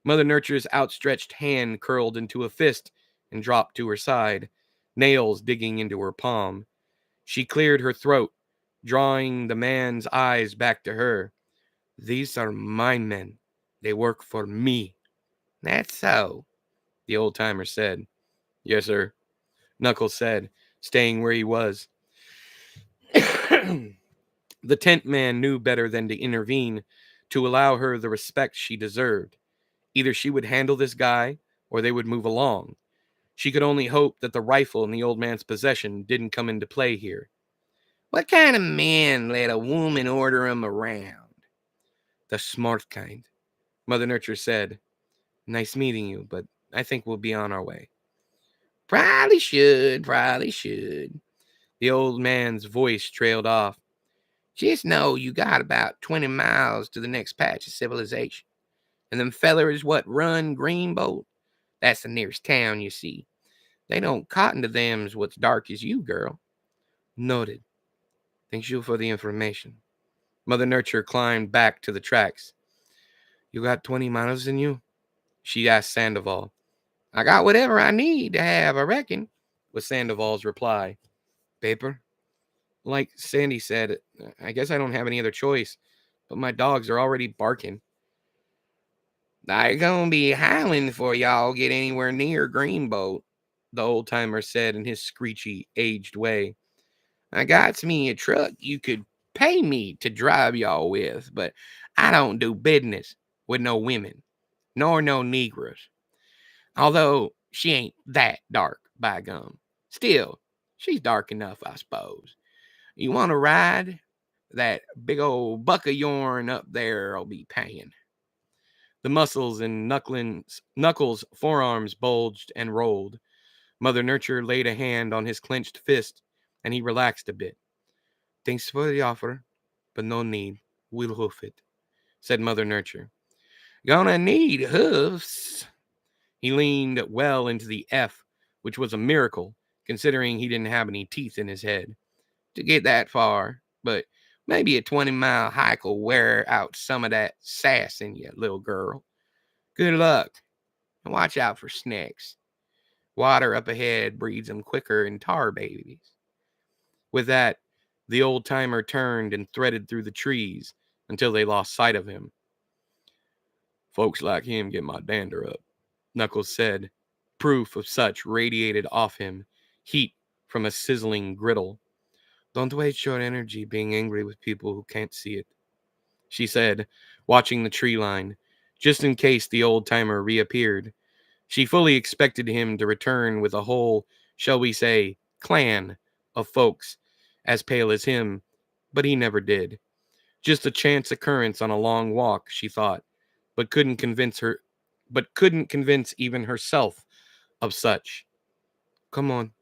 Mother Nurture's outstretched hand curled into a fist and dropped to her side, nails digging into her palm. She cleared her throat, drawing the man's eyes back to her. These are my men. They work for me. That's so, the old-timer said. Yes, sir, Knuckles said, staying where he was. The tent man knew better than to intervene, to allow her the respect she deserved. Either she would handle this guy, or they would move along. She could only hope that the rifle in the old man's possession didn't come into play here. What kind of men let a woman order 'em around? The smart kind, Mother Nurture said. Nice meeting you, but I think we'll be on our way. Probably should. The old man's voice trailed off. Just know you got about 20 miles to the next patch of civilization. And them fellers what run Greenbolt, that's the nearest town, you see. They don't cotton to them's what's dark as you, girl. Noted. Thank you for the information. Mother Nurture climbed back to the tracks. You got 20 miles in you? She asked Sandoval. I got whatever I need to have, I reckon, was Sandoval's reply. Paper? Like Sandy said, I guess I don't have any other choice, but my dogs are already barking. They're gonna be howling before y'all get anywhere near Greenbolt, the old-timer said in his screechy, aged way. I got me a truck you could pay me to drive y'all with, but I don't do business with no women, nor no Negroes. Although she ain't that dark, by gum. Still, she's dark enough, I suppose. You want to ride? That big old buck of yourn up there'll be paying. The muscles in Knuckles' forearms bulged and rolled. Mother Nurture laid a hand on his clenched fist, and he relaxed a bit. Thanks for the offer, but no need. We'll hoof it, said Mother Nurture. Gonna need hoofs. He leaned well into the F, which was a miracle, considering he didn't have any teeth in his head, to get that far, but maybe a 20-mile hike will wear out some of that sass in you, little girl. Good luck, and watch out for snakes. Water up ahead breeds them quicker than tar babies. With that, the old-timer turned and threaded through the trees until they lost sight of him. "Folks like him get my dander up," Knuckles said. Proof of such radiated off him, heat from a sizzling griddle. "Don't waste your energy being angry with people who can't see it," she said, watching the tree line, just in case the old-timer reappeared. She fully expected him to return with a whole, shall we say, clan of folks as pale as him, but he never did. Just a chance occurrence on a long walk, she thought, but couldn't convince even herself of such. "Come on.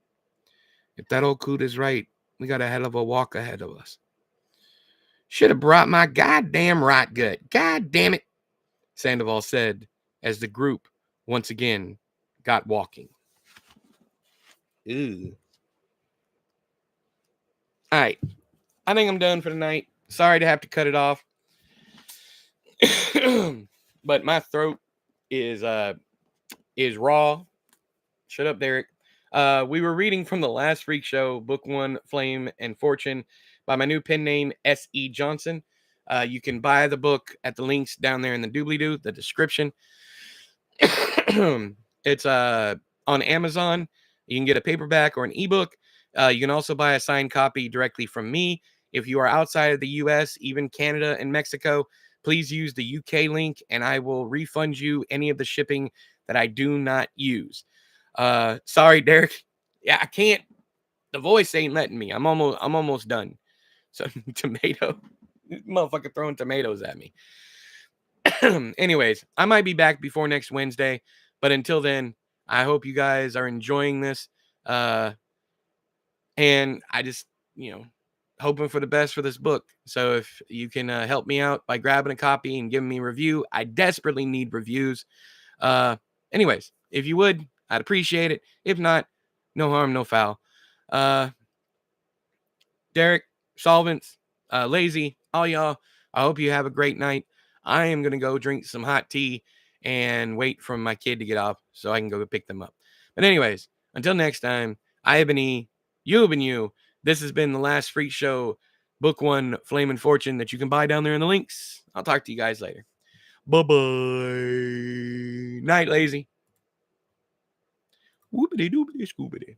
If that old coot is right, we got a hell of a walk ahead of us." "Should have brought my goddamn right gut. God damn it," Sandoval said as the group once again got walking. Ew. All right. I think I'm done for tonight. Sorry to have to cut it off. But my throat is raw. Shut up, Derek. We were reading from the last Freak Show, Book 1, Flame and Fortune, by my new pen name, S.E. Johnson. You can buy the book at the links down there in the doobly-doo, the description. It's on Amazon. You can get a paperback or an ebook. You can also buy a signed copy directly from me. If you are outside of the U.S., even Canada and Mexico, please use the UK link, and I will refund you any of the shipping that I do not use. Sorry, Derek. Yeah, I can't. The voice ain't letting me. I'm almost done. So tomato, motherfucker throwing tomatoes at me. Anyways, I might be back before next Wednesday, but until then, I hope you guys are enjoying this. And I just, hoping for the best for this book. So if you can help me out by grabbing a copy and giving me a review, I desperately need reviews. Anyways, if you would, I'd appreciate it. If not, no harm, no foul. Derek, Solvents, Lazy, all y'all, I hope you have a great night. I am going to go drink some hot tea and wait for my kid to get off so I can go pick them up. But anyways, until next time, I have been E, you have been you. This has been the last Freak Show, Book 1, Flame and Fortune, that you can buy down there in the links. I'll talk to you guys later. Bye-bye. Night, Lazy. Whoopity-doopity-scoopity.